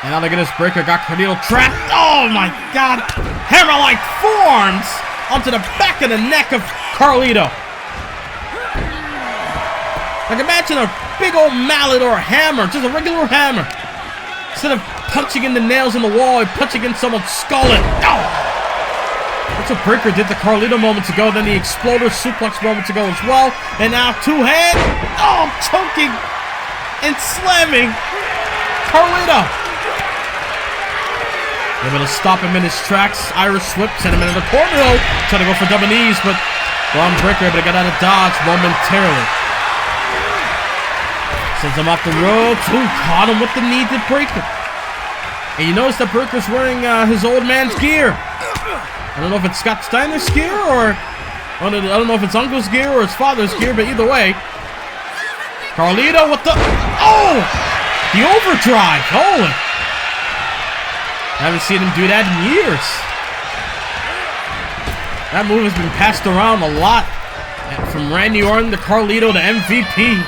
And now look at this, Breaker got Carlito trapped. Oh my God! Hammer-like forearms onto the back of the neck of Carlito. Like imagine a big old mallet or a hammer, just a regular hammer. Instead of punching in the nails in the wall, he punching in someone's skull and oh! That's what Breaker did to Carlito moments ago, then the exploder suplex moments ago as well. And now two-hand, oh, choking and slamming Carlito. Able to stop him in his tracks. Irish whip, send him into the corner though. Trying to go for double knees, but Braun Breaker able to get out of dodge momentarily. Sends him off the ropes. Ooh, caught him with the knee to Breaker. And you notice that Breaker's wearing his old man's gear. I don't know if it's Scott Steiner's gear or I don't know if it's Uncle's gear or his father's gear, but either way. Carlito with the oh! The overdrive. Holy. I haven't seen him do that in years. That move has been passed around a lot. From Randy Orton to Carlito to MVP.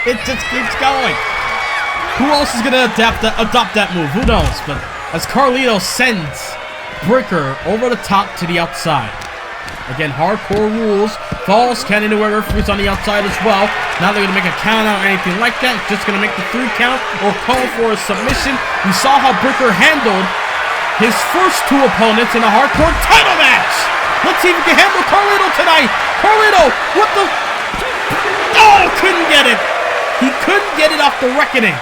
It just keeps going. Who else is going to adopt that move? Who knows? But as Carlito sends Breaker over the top to the outside. Again, hardcore rules. Falls count anywhere, referees on the outside as well. Not they're going to make a count out or anything like that. Just going to make the 3 count or call for a submission. We saw how Breaker handled his first 2 opponents in a hardcore title match. Let's see if he can handle Carlito tonight. Carlito, what the... Oh, couldn't get it. He couldn't get it off the reckoning.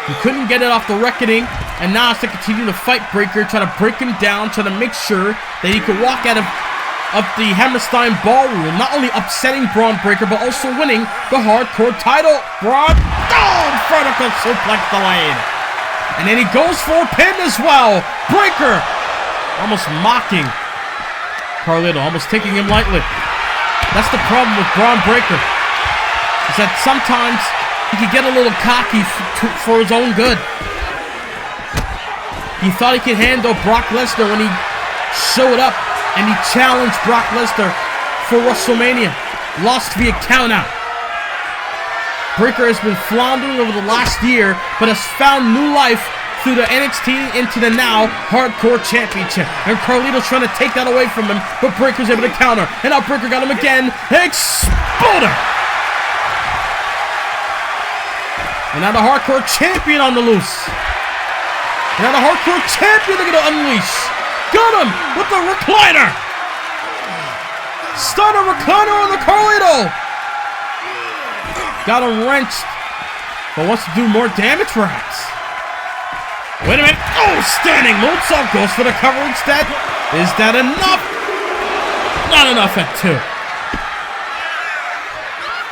He couldn't get it off the reckoning, and now it's to continue to fight Breaker, try to break him down, try to make sure that he could walk out of the Hammerstein Ballroom, not only upsetting Braun Breaker, but also winning the hardcore title. Braun, oh, vertical suplex delayed. And then he goes for a pin as well. Breaker, almost mocking Carlito, almost taking him lightly. That's the problem with Braun Breaker, is that sometimes he could get a little cocky for his own good. He thought he could handle Brock Lesnar when he showed up and he challenged Brock Lesnar for WrestleMania. Lost via countout. Breaker has been floundering over the last year, but has found new life through the NXT into the now Hardcore Championship. And Carlito's trying to take that away from him, but Breaker's able to counter. And now Breaker got him again. Exploder! And now the Hardcore Champion on the loose. And now the Hardcore Champion they're going to unleash. Got him with the recliner. Stunner recliner on the Carlito. Got him wrenched. But wants to do more damage perhaps. Wait a minute. Oh, standing moonsault goes for the cover instead. Is that enough? Not enough at 2.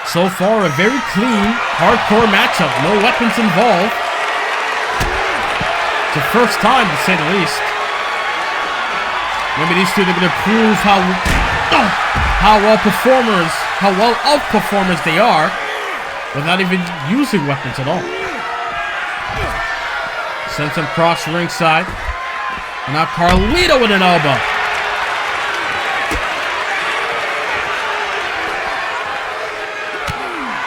So far, a very clean, hardcore matchup. No weapons involved. It's the first time, to say the least. Maybe these two are going to prove how well of performers they are, without even using weapons at all. Sends him cross ringside. And now Carlito with an elbow.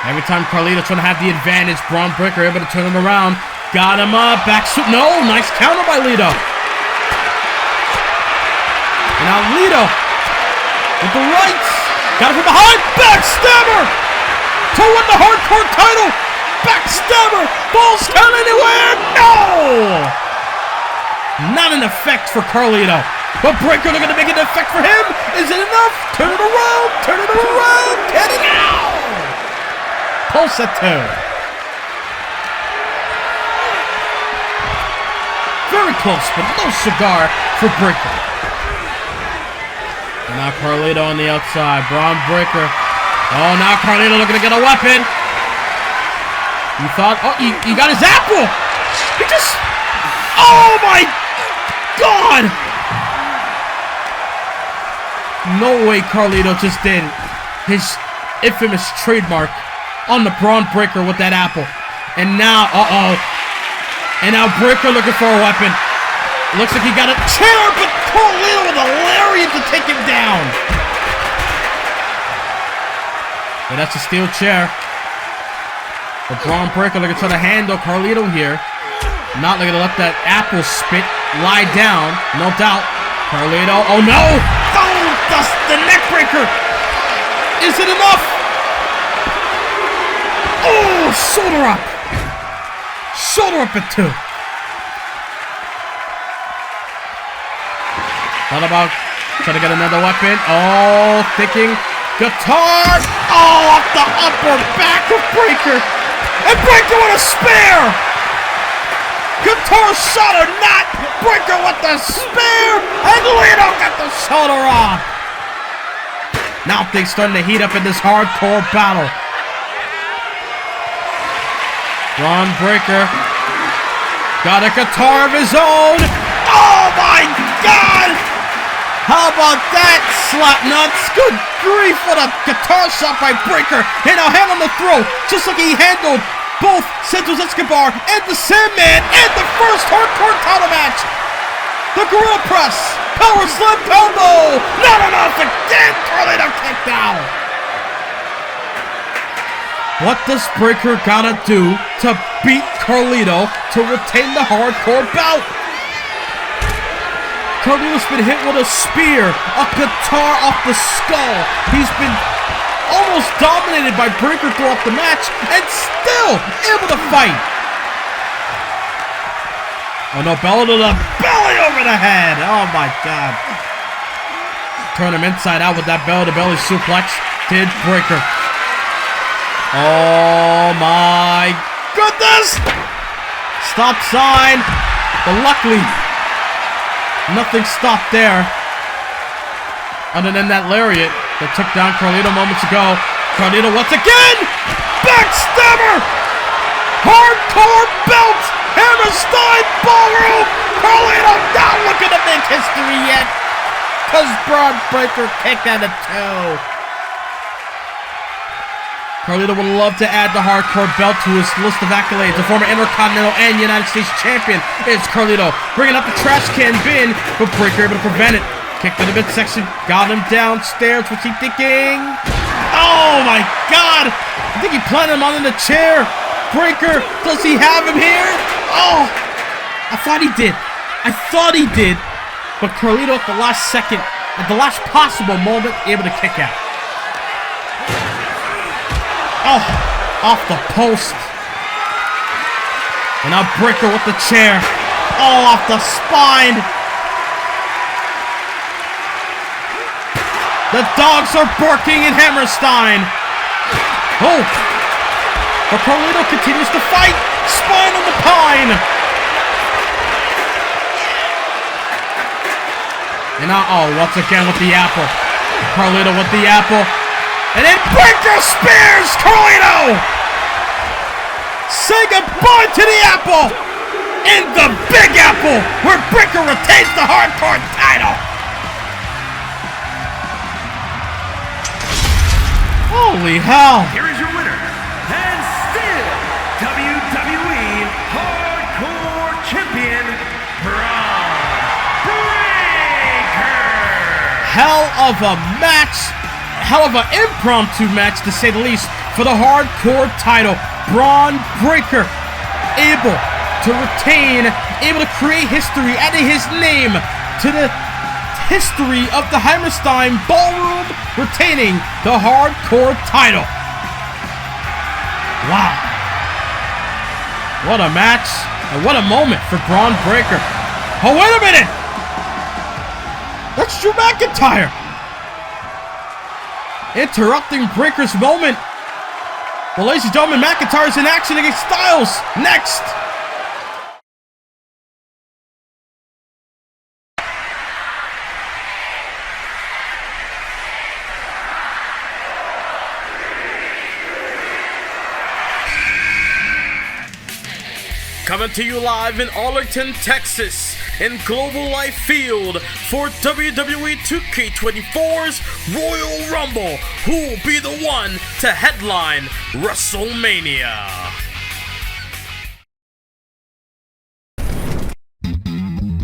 Every time Carlito trying to have the advantage, Braun Breaker able to turn him around. Got him up, back shoot. No, nice counter by Lito. And now Lito with the rights. Got it from behind, backstabber! To win the hardcore title! Backstabber! Falls count anywhere! No! Not an effect for Carlito. But Breaker looking to make an effect for him. Is it enough? Turn it around! Turn it around! Get it out! Pulse at 2. close, but no cigar for Breakker. Now Carlito on the outside. Braun Breakker. Oh, now Carlito looking to get a weapon. You thought, oh, he got his apple. He just, oh my God. No way Carlito just did his infamous trademark on the Braun Breakker with that apple. And now, and now Breakker looking for a weapon. Looks like he got a chair, but Carlito with a lariat to take him down. And that's a steel chair. But Braun Breakker looking to try to handle Carlito here. Not looking to let that apple spit lie down. No doubt. Carlito. Oh no! Oh, the neck breaker! Is it enough? Oh, shoulder up. Shoulder up at 2. Thought about trying to get another weapon. Oh, thinking guitar. Oh, off the upper back of Breakker. And Breakker with a spear! Guitar shot or not! Breakker with the spear! And Lito got the shoulder off! Now things starting to heat up in this hardcore battle. Braun Breakker got a guitar of his own! Oh my God! How about that, slap nuts? Good grief, what a guitar shot by Breakker. And now hand on the throat, just like he handled both Santos Escobar and the Sandman and the first hardcore title match. The Gorilla Press, Power Slam Combo. Not enough again, Carlito kicked out. What does Breakker gotta do to beat Carlito to retain the hardcore bout? Carlito's been hit with a spear, a guitar off the skull. He's been almost dominated by Breakker throughout the match and still able to fight. Oh no, belly to the belly over the head. Oh my God. Turn him inside out with that belly to belly suplex. Did Breakker. Oh my goodness. Stop sign. But luckily, nothing stopped there, other than that lariat that took down Carlito moments ago. Carlito once again! Backstabber! Hardcore belt! Hammerstein Ballroom! Carlito not looking to make history yet, because Braun Breakker kicked out of 2. Carlito would love to add the hardcore belt to his list of accolades. The former Intercontinental and United States champion is Carlito. Bringing up the trash can bin, but Breakker able to prevent it. Kicked to the midsection, got him downstairs. What's he thinking? Oh my God! I think he planted him on the chair. Breakker, does he have him here? Oh! I thought he did. But Carlito at the last second, at the last possible moment, able to kick out. Oh, off the post. And now Breakker with the chair. Oh, off the spine. The dogs are barking in Hammerstein. Oh. But Carlito continues to fight. Spine on the pine. And now, oh, once again with the apple. Carlito with the apple. And then Breakker spears Carlito! Say goodbye to the apple! In the Big Apple, where Breakker retains the hardcore title! Holy hell! Here is your winner, and still WWE Hardcore Champion, Braun Breakker! Hell of a match! Hell of an impromptu match, to say the least, for the hardcore title. Braun Breakker able to retain, able to create history, adding his name to the history of the Hammerstein Ballroom, retaining the hardcore title. Wow. What a match, and what a moment for Braun Breakker. Oh, wait a minute! That's Drew McIntyre! Interrupting Breakker's moment. Well, ladies and gentlemen, McIntyre's in action against Styles. Next. Coming to you live in Arlington, Texas, in Global Life Field for WWE 2K24's Royal Rumble. Who will be the one to headline WrestleMania?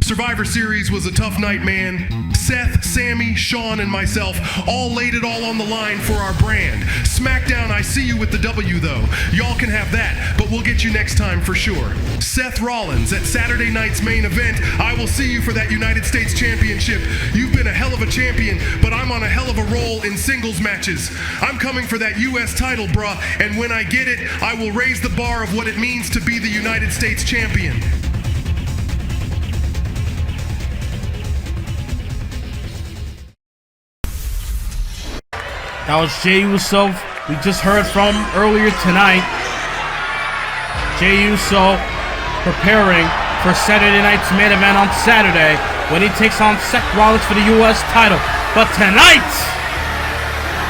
Survivor Series was a tough night, man. Seth, Sammy, Sean, and myself all laid it all on the line for our brand. SmackDown, I see you with the W, though. Y'all can have that, but we'll get you next time for sure. Seth Rollins at Saturday night's main event. I will see you for that United States Championship. You've been a hell of a champion, but I'm on a hell of a roll in singles matches. I'm coming for that U.S. title, bruh, and when I get it, I will raise the bar of what it means to be the United States champion. That was Jey Uso. We just heard from earlier tonight. Jey Uso preparing for Saturday night's main event on Saturday when he takes on Seth Rollins for the U.S. title. But tonight,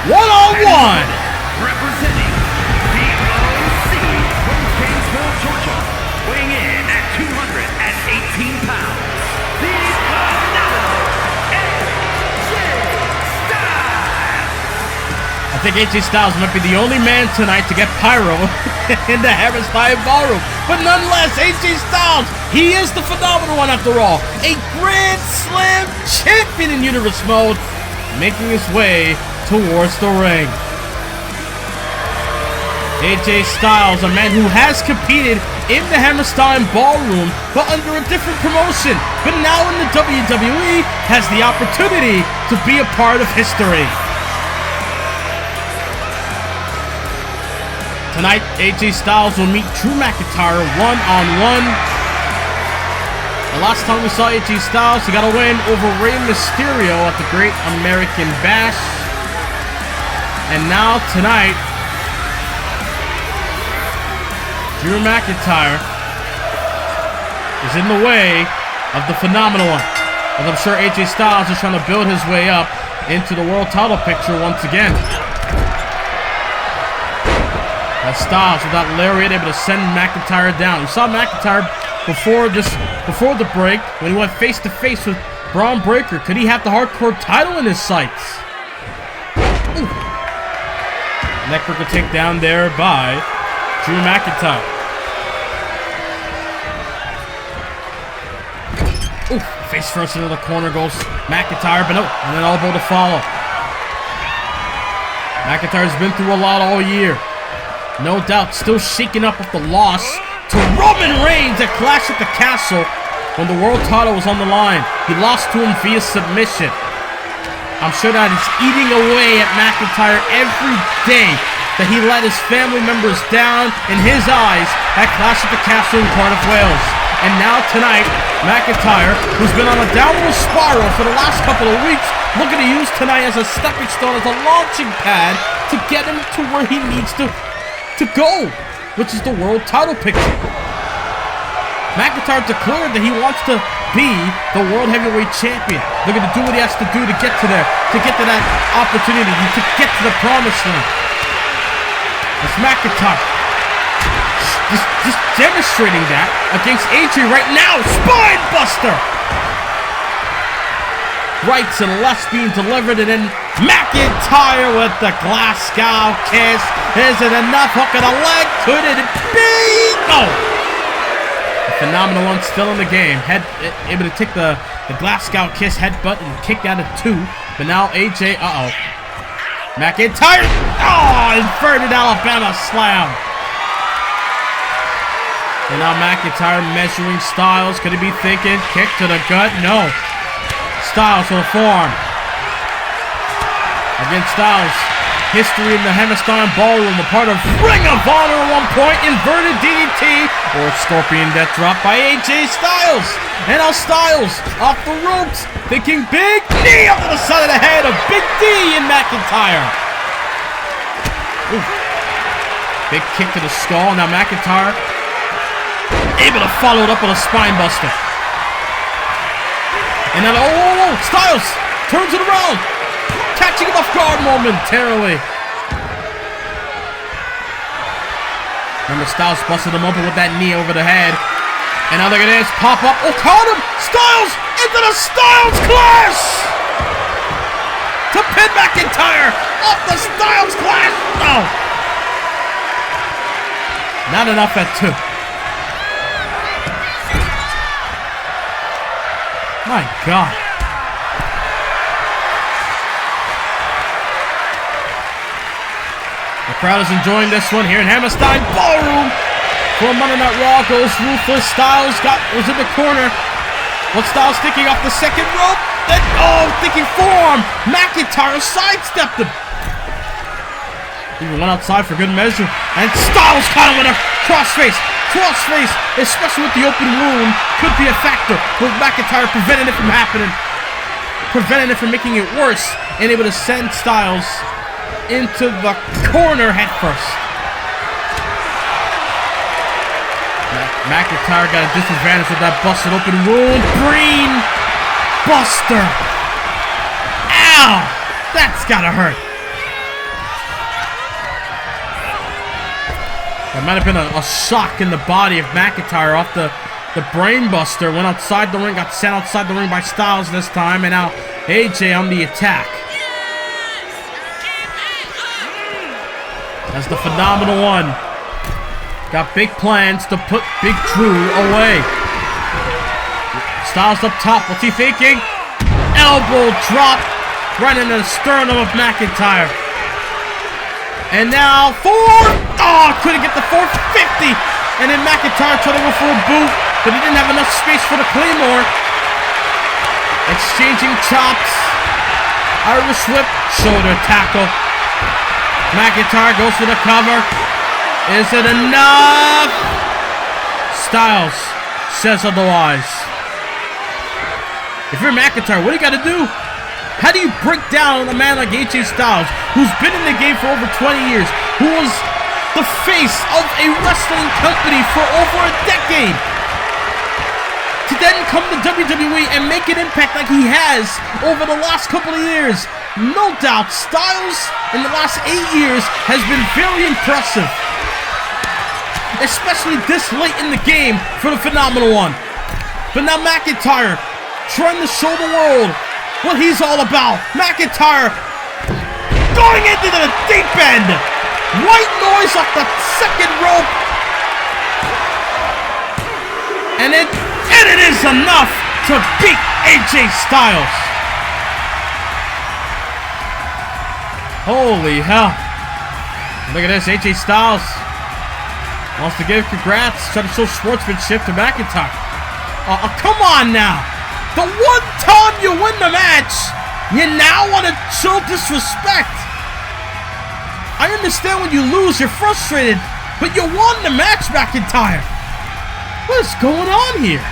one-on-one. Representing the OC from Gainesville, Georgia, weighing in at 218 pounds, the phenomenal AJ Styles. I think AJ Styles might be the only man tonight to get pyro in the Hammerstein Ballroom. But nonetheless, AJ Styles, he is the phenomenal one after all. A Grand Slam champion in Universe mode, making his way towards the ring. AJ Styles, a man who has competed in the Hammerstein Ballroom, but under a different promotion. But now in the WWE, has the opportunity to be a part of history. Tonight, AJ Styles will meet Drew McIntyre one-on-one. The last time we saw AJ Styles, he got a win over Rey Mysterio at the Great American Bash. And now, tonight, Drew McIntyre is in the way of the phenomenal one. As I'm sure AJ Styles is trying to build his way up into the world title picture once again. As Styles, with that lariat, able to send McIntyre down. We saw McIntyre before the break, when he went face-to-face with Braun Breaker. Could he have the hardcore title in his sights? Ooh. Neckbreaker takedown there by Drew McIntyre. Ooh, face first into the corner goes McIntyre, but no, and an elbow to follow. McIntyre's been through a lot all year. No doubt, still shaking up with the loss to Roman Reigns at Clash at the Castle when the world title was on the line. He lost to him via submission. I'm sure that is eating away at McIntyre every day that he let his family members down in his eyes at Clash at the Castle in Cardiff, Wales. And now tonight, McIntyre, who's been on a downward spiral for the last couple of weeks, looking to use tonight as a stepping stone, as a launching pad to get him to where he needs to go, which is the world title picture. McIntyre declared that he wants to be the world heavyweight champion. They're going to do what he has to do to get to there, to get to that opportunity, to get to the promised land. It's McIntyre just demonstrating that against AJ right now. Spine buster! Rights and lefts being delivered, and then McIntyre with the Glasgow kiss. Is it enough? Hook of the leg. Could it be? No! The phenomenal one still in the game. Able to take the Glasgow kiss headbutt and kick out of 2. But now AJ, McIntyre! Oh, inverted Alabama slam. And now McIntyre measuring Styles. Could he be thinking? Kick to the gut? No. Styles with a forearm. Against Styles. History in the Hammerstein Ballroom, a part of Ring of Honor at one point. Inverted DDT or Scorpion Death Drop by AJ Styles. And now Styles off the ropes, thinking big knee up to the side of the head of Big D in McIntyre. Ooh. Big kick to the skull. Now McIntyre able to follow it up with a spine buster. And then, Styles turns it around, catching him off guard momentarily. Remember, Styles busted him open with that knee over the head. And now look at this, pop up, oh, caught him! Styles into the Styles Clash! To pin McIntyre off the Styles Clash! Oh! Not enough at 2. My God. The crowd is enjoying this one here in Hammerstein Ballroom. From Monday Night Raw goes Ruthless. Styles was in the corner. What Styles thinking off the second rope? Then, oh, thinking forearm. McIntyre sidestepped him. Even went outside for good measure. And Styles caught him with a crossface. Crossface, especially with the open wound, could be a factor. With McIntyre preventing it from happening. Preventing it from making it worse. And able to send Styles into the corner head first. McIntyre got a disadvantage with that busted open wound. Brain buster. Ow! That's gotta hurt. That might have been a shock in the body of McIntyre off the brain buster. Went outside the ring, got sent outside the ring by Styles this time, and now AJ on the attack. That's the Phenomenal One. Got big plans to put Big Drew away. Styles up top. What's he thinking? Elbow drop right into the sternum of McIntyre. And now oh, couldn't get the 450. And then McIntyre tried to go for a boot, but he didn't have enough space for the Claymore. Exchanging chops. Irish whip, shoulder tackle. McIntyre goes for the cover. Is it enough? Styles says otherwise. If you're McIntyre, what do you got to do? How do you break down a man like AJ Styles, who's been in the game for over 20 years, who was the face of a wrestling company for over a decade, to then come to WWE and make an impact like he has over the last couple of years? No doubt, Styles in the last 8 years has been very impressive. Especially this late in the game for the Phenomenal One. But now McIntyre trying to show the world what he's all about. McIntyre going into the deep end. White noise off the second rope. And it is enough to beat AJ Styles. Holy hell. Look at this, AJ Styles wants to give congrats, try to show sportsmanship to McIntyre. Come on now. The one time you win the match, you now want to show disrespect. I understand when you lose, you're frustrated, but you won the match, McIntyre. What is going on here?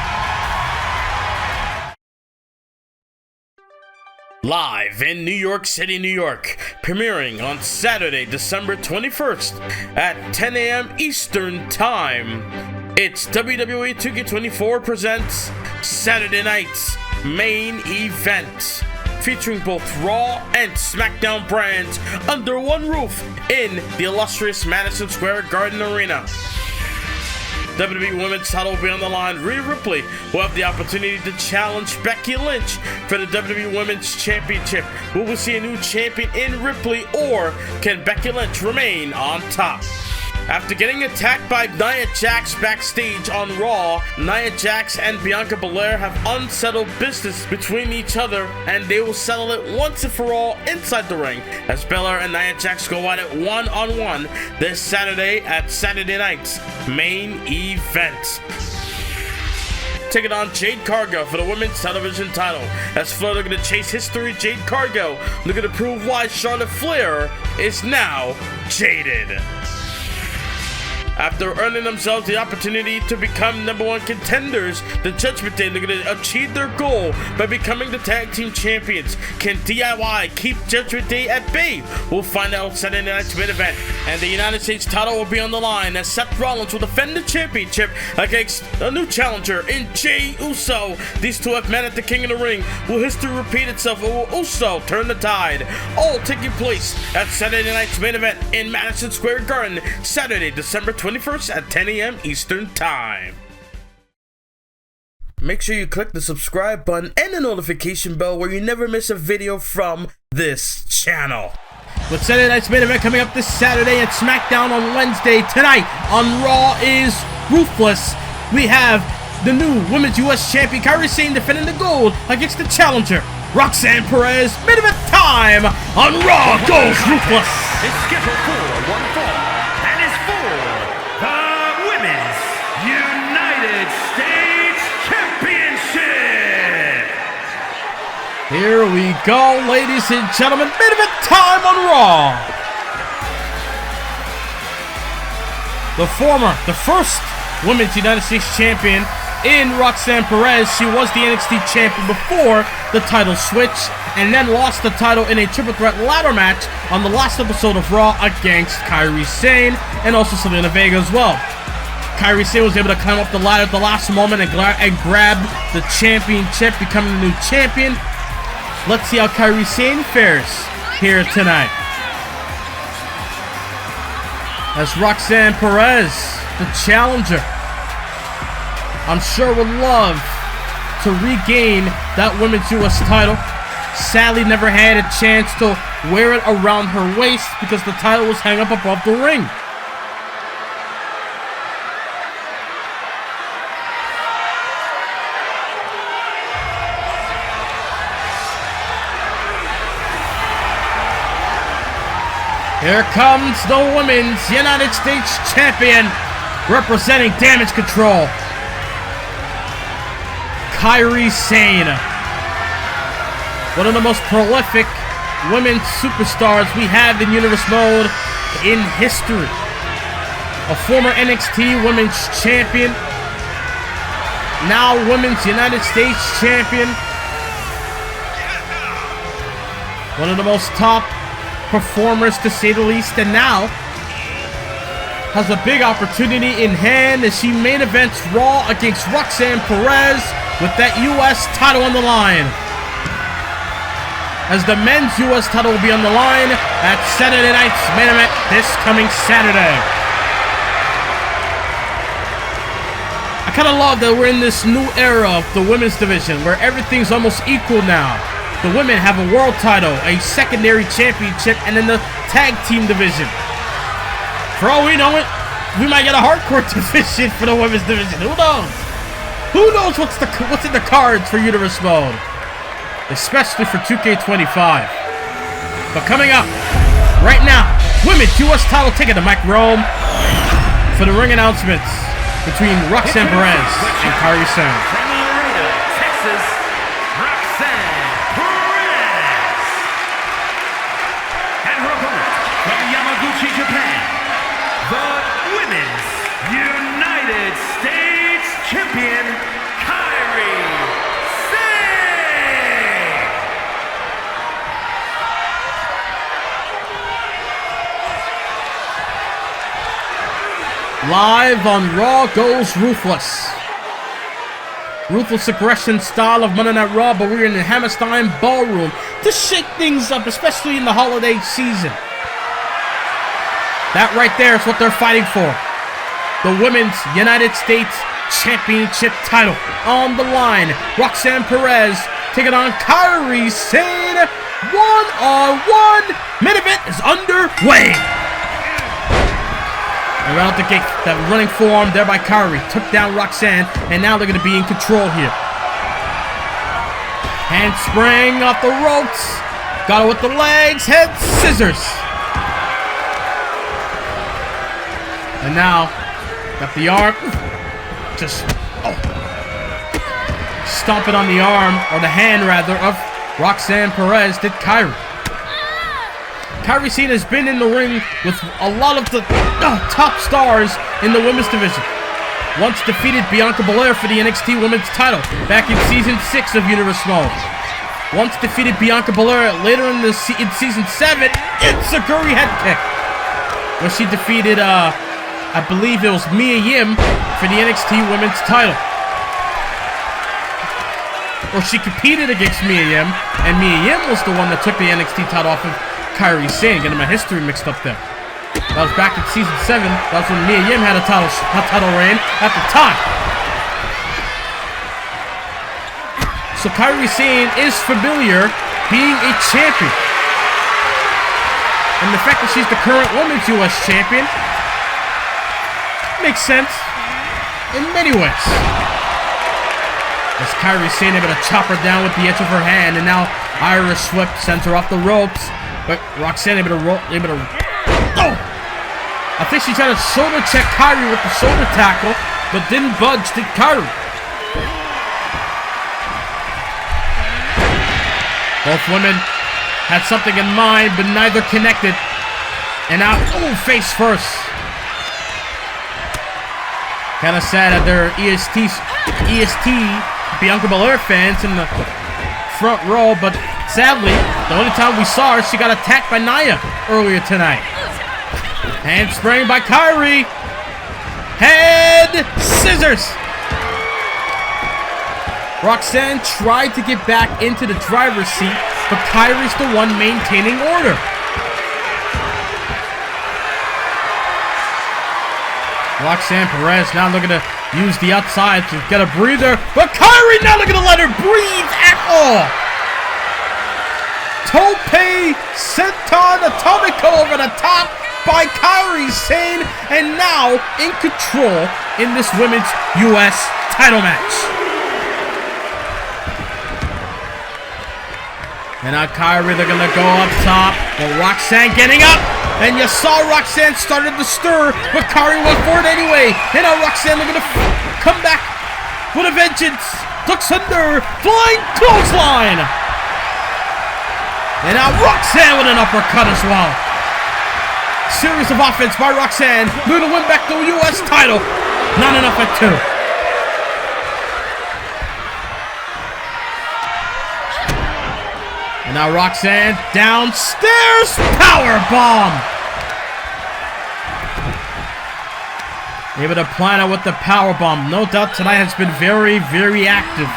Live in New York City, New York, premiering on Saturday, December 21st at 10 a.m. Eastern Time. It's WWE 2K24 presents Saturday Night's Main Event, featuring both Raw and SmackDown brands under one roof in the illustrious Madison Square Garden Arena. WWE Women's title will be on the line. Rhea Ripley will have the opportunity to challenge Becky Lynch for the WWE Women's Championship. Will we see a new champion in Ripley, or can Becky Lynch remain on top? After getting attacked by Nia Jax backstage on Raw, Nia Jax and Bianca Belair have unsettled business between each other, and they will settle it once and for all inside the ring as Belair and Nia Jax go at it one-on-one this Saturday at Saturday Night's Main Event. Taking on Jade Cargill for the women's television title. As Flair looking to chase history, Jade Cargill looking to prove why Charlotte Flair is now jaded. After earning themselves the opportunity to become #1 contenders, the Judgment Day looking to achieve their goal by becoming the tag team champions. Can DIY keep Judgment Day at bay? We'll find out Saturday night's main event. And the United States title will be on the line as Seth Rollins will defend the championship against a new challenger in Jey Uso. These two have met at the King of the Ring. Will history repeat itself, or will Uso turn the tide? All taking place at Saturday night's main event in Madison Square Garden, Saturday, December 21st at 10 a.m. Eastern Time. make sure you click the subscribe button and the notification bell where you never miss a video from this channel. With Saturday night's main event coming up this Saturday and SmackDown on Wednesday, tonight on Raw is Ruthless. We have the new Women's US Champion Kairi Sane defending the gold against the challenger Roxanne Perez. Main event time on Raw goes Ruthless. It's scheduled for one fall and is for the Women's United States Championship. Here we go, ladies and gentlemen. Main event time on Raw. The first Women's United States Champion in Roxanne Perez. She was the NXT Champion before the title switch, and then lost the title in a triple threat ladder match on the last episode of Raw against Kairi Sane and also Zelina Vega as well. Kairi Sane was able to climb up the ladder at the last moment and grab the championship, becoming the new champion. Let's see how Kairi Sane fares here tonight, as Roxanne Perez, the challenger, I'm sure would love to regain that Women's US title. Sadly, never had a chance to wear it around her waist because the title was hung up above the ring. Here comes the Women's United States Champion, representing Damage Control, Kairi Sane. One of the most prolific women's superstars we have in Universe Mode in history. A former NXT Women's Champion, now Women's United States Champion. One of the most top performers, to say the least, and now has a big opportunity in hand as she main events Raw against Roxanne Perez with that US title on the line. As the men's US title will be on the line at Saturday night's main event this coming Saturday. I kind of love that we're in this new era of the women's division where everything's almost equal now. The women have a world title, a secondary championship, and then the tag team division. For all we know, we might get a hardcore division for the women's division. Who knows? Who knows what's in the cards for Universe Mode, especially for 2K25. But coming up right now, Women's US title ticket to Mike Rome for the ring announcements between Roxanne Perez and Kairi Sane. From Laredo, Texas, Roxanne Perez. And her opponent from Yamaguchi, Japan, the Women's United States Champion, Kairi Sane. Live on Raw goes Ruthless. Ruthless aggression style of Monday Night Raw, but we're in the Hammerstein Ballroom to shake things up, especially in the holiday season. That right there is what they're fighting for. The Women's United States Championship title on the line. Roxanne Perez taking on Kairi Sane. One-on-one. Main event is underway. And right out the gate, that running forearm there by Kairi took down Roxanne, and now they're going to be in control here. Handspring off the ropes. Got it with the legs. Head scissors. And now, got the arm. Just stomping on the arm, or the hand rather, of Roxanne Perez did Kairi. Kairi Sane has been in the ring with a lot of the top stars in the women's division. Once defeated Bianca Belair for the NXT Women's title back in Season 6 of Universe Mode. Once defeated Bianca Belair later in Season 7 in Saguri head kick, where she defeated, I believe it was Mia Yim for the NXT Women's title. Or she competed against Mia Yim, and Mia Yim was the one that took the NXT title off of Kairi Sane, getting my history mixed up there. That was back in Season 7. That's when Mia Yim had a title reign at the time. So Kairi Sane is familiar being a champion. And the fact that she's the current Women's US Champion makes sense in many ways. As Kairi Sane able to chop her down with the edge of her hand, and now Irish Whip sends her off the ropes. But Roxanne able to oh! I think she tried to shoulder check Kairi with the shoulder tackle, but didn't budge, did Kairi. Both women had something in mind, but neither connected. And now, oh, face first. Kind of sad that there are EST Bianca Belair fans in the front row, but sadly, the only time we saw her, she got attacked by Nia earlier tonight. Handspring by Kairi. Head scissors. Roxanne tried to get back into the driver's seat, but Kairi's the one maintaining order. Roxanne Perez now looking to use the outside to get a breather, but Kairi not looking to let her breathe at all. Tope Senton Atomico over the top by Kairi Sane, and now in control in this Women's US title match. And now Kairi, they're gonna go up top, but Roxanne getting up, and you saw Roxanne started to stir, but Kairi went for it anyway. And now Roxanne looking to come back with a vengeance. Ducks under, flying clothesline. And now Roxanne with an uppercut as well. Series of offense by Roxanne, looking to win back the US title. Not enough at 2. And now Roxanne downstairs, power bomb. Able to plan out with the power bomb. No doubt tonight has been very, very active,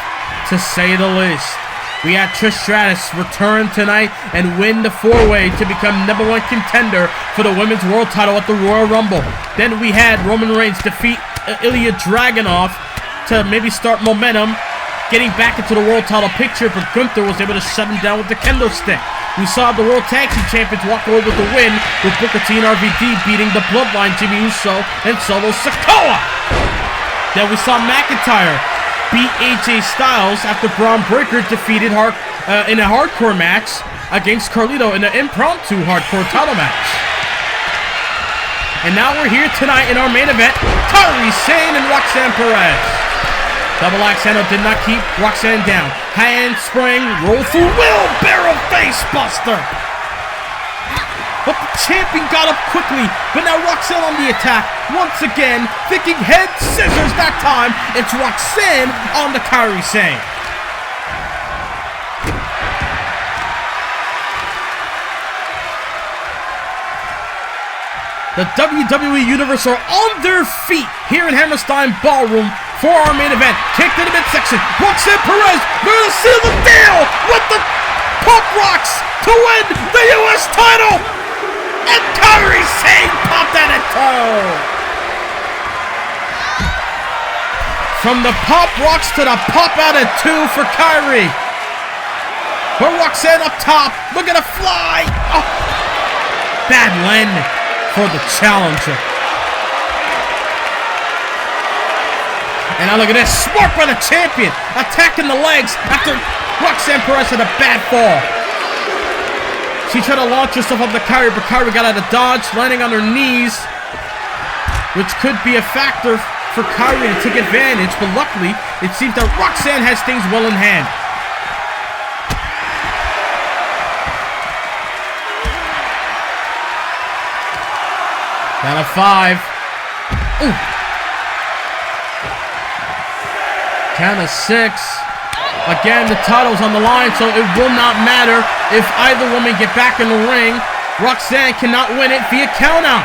to say the least. We had Trish Stratus return tonight and win the 4-way to become #1 contender for the Women's World title at the Royal Rumble. Then we had Roman Reigns defeat Ilja Dragunov to maybe start momentum, getting back into the world title picture, but Gunther was able to shut him down with the kendo stick. We saw the World Tag Team Champions walk away with the win, with Booker T and RVD beating the Bloodline, Jimmy Uso and Solo Sikoa. Then we saw McIntyre beat AJ Styles after Braun Breaker defeated in a hardcore match against Carlito in an impromptu hardcore title match. And now we're here tonight in our main event, Kairi Sane and Roxanne Perez. Double axe handle did not keep Roxanne down. Handspring, roll through wheelbarrow face buster. But the champion got up quickly, but now Roxanne on the attack. Once again, thinking head scissors that time. It's Roxanne on the Kairi Sane. The WWE Universe are on their feet here in Hammerstein Ballroom for our main event. Kick to the midsection. Roxanne Perez, they're going to seal the deal with the Pop Rocks to win the US title. And Kairi Sane popped at a toe. From the Pop Rocks to the pop out at 2 for Kairi. But Roxanne up top, looking to fly. Oh. Bad landing for the challenger. And now look at this, smart by the champion, attacking the legs after Roxanne Perez had a bad fall. She tried to launch herself up to Kairi, but Kairi got out of dodge, landing on her knees, which could be a factor for Kairi to take advantage, but luckily, it seems that Roxanne has things well in hand. Down to 5. Ooh. Count of 6. Again, the title's on the line, so it will not matter if either woman get back in the ring. Roxanne cannot win it via countout.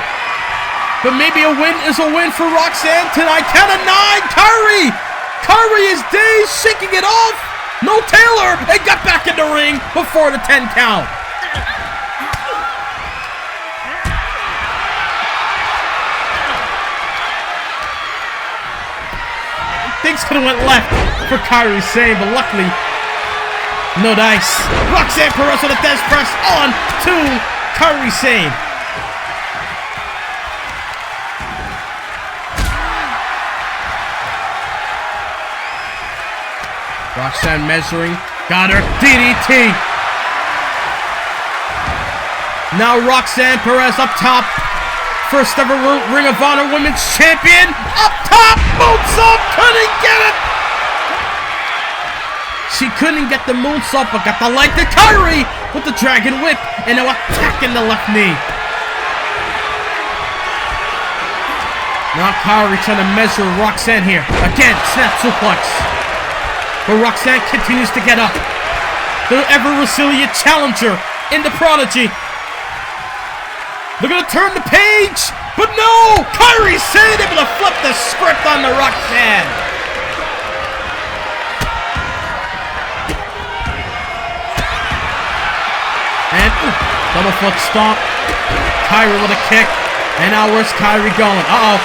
But maybe a win is a win for Roxanne tonight. Count of 9. Kairi! Kairi is dazed, shaking it off. No Taylor, and got back in the ring before the 10 count. Things could have went left for Kairi Sane, but luckily No dice. Roxanne Perez on the death press on to Kairi Sane. Roxanne measuring. Got her. DDT. Now Roxanne Perez up top. First ever Ring of Honor Women's Champion. Up top. Moonsault. Couldn't get it. She couldn't get the moonsault, but got the leg to Kairi with the Dragon Whip. And now attacking the left knee. Now Kairi trying to measure Roxanne here. Again, snap suplex. But Roxanne continues to get up. The ever-resilient challenger in the Prodigy. They're going to turn the page, but no! Kairi Sane able to flip the script on the Roxanne. And double foot stomp. Kairi with a kick. And now where's Kairi going? Uh-oh.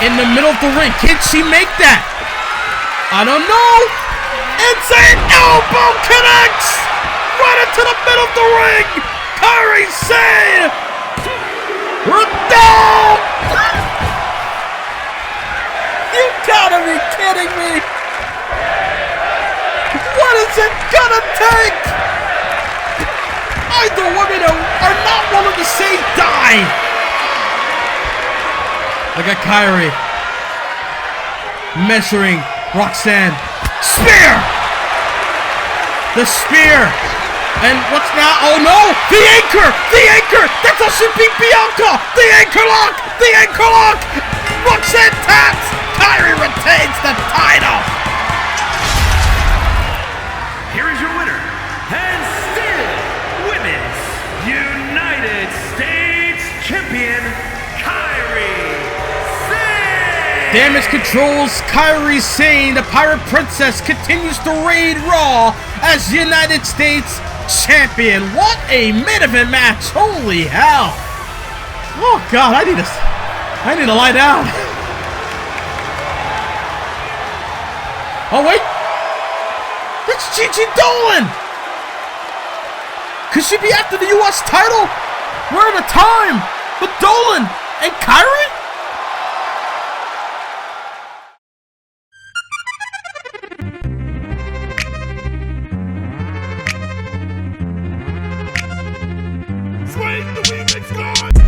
In the middle of the ring. Can she make that? I don't know. Insane elbow connects. Right into the middle of the ring. Kairi Sane. We're down. You gotta be kidding me. What is it gonna take? Either women are not willing to say die. Look at Kairi. Measuring Roxanne. Spear! The spear. And what's now? Oh no! The anchor! The anchor! That's how she beat Bianca! The anchor lock! The anchor lock! Roxanne taps! Kairi retains the title! Here is your winner, and still Women's United States Champion, Kairi Sane! Damage controls Kairi Sane. The Pirate Princess continues to raid Raw as United States Champion. What a main event match! Holy hell! Oh God, I need to lie down. Oh wait, that's Gigi Dolan. Could she be after the U.S. title? We're at a time with Dolan and Kairi. Swing the remix, guys!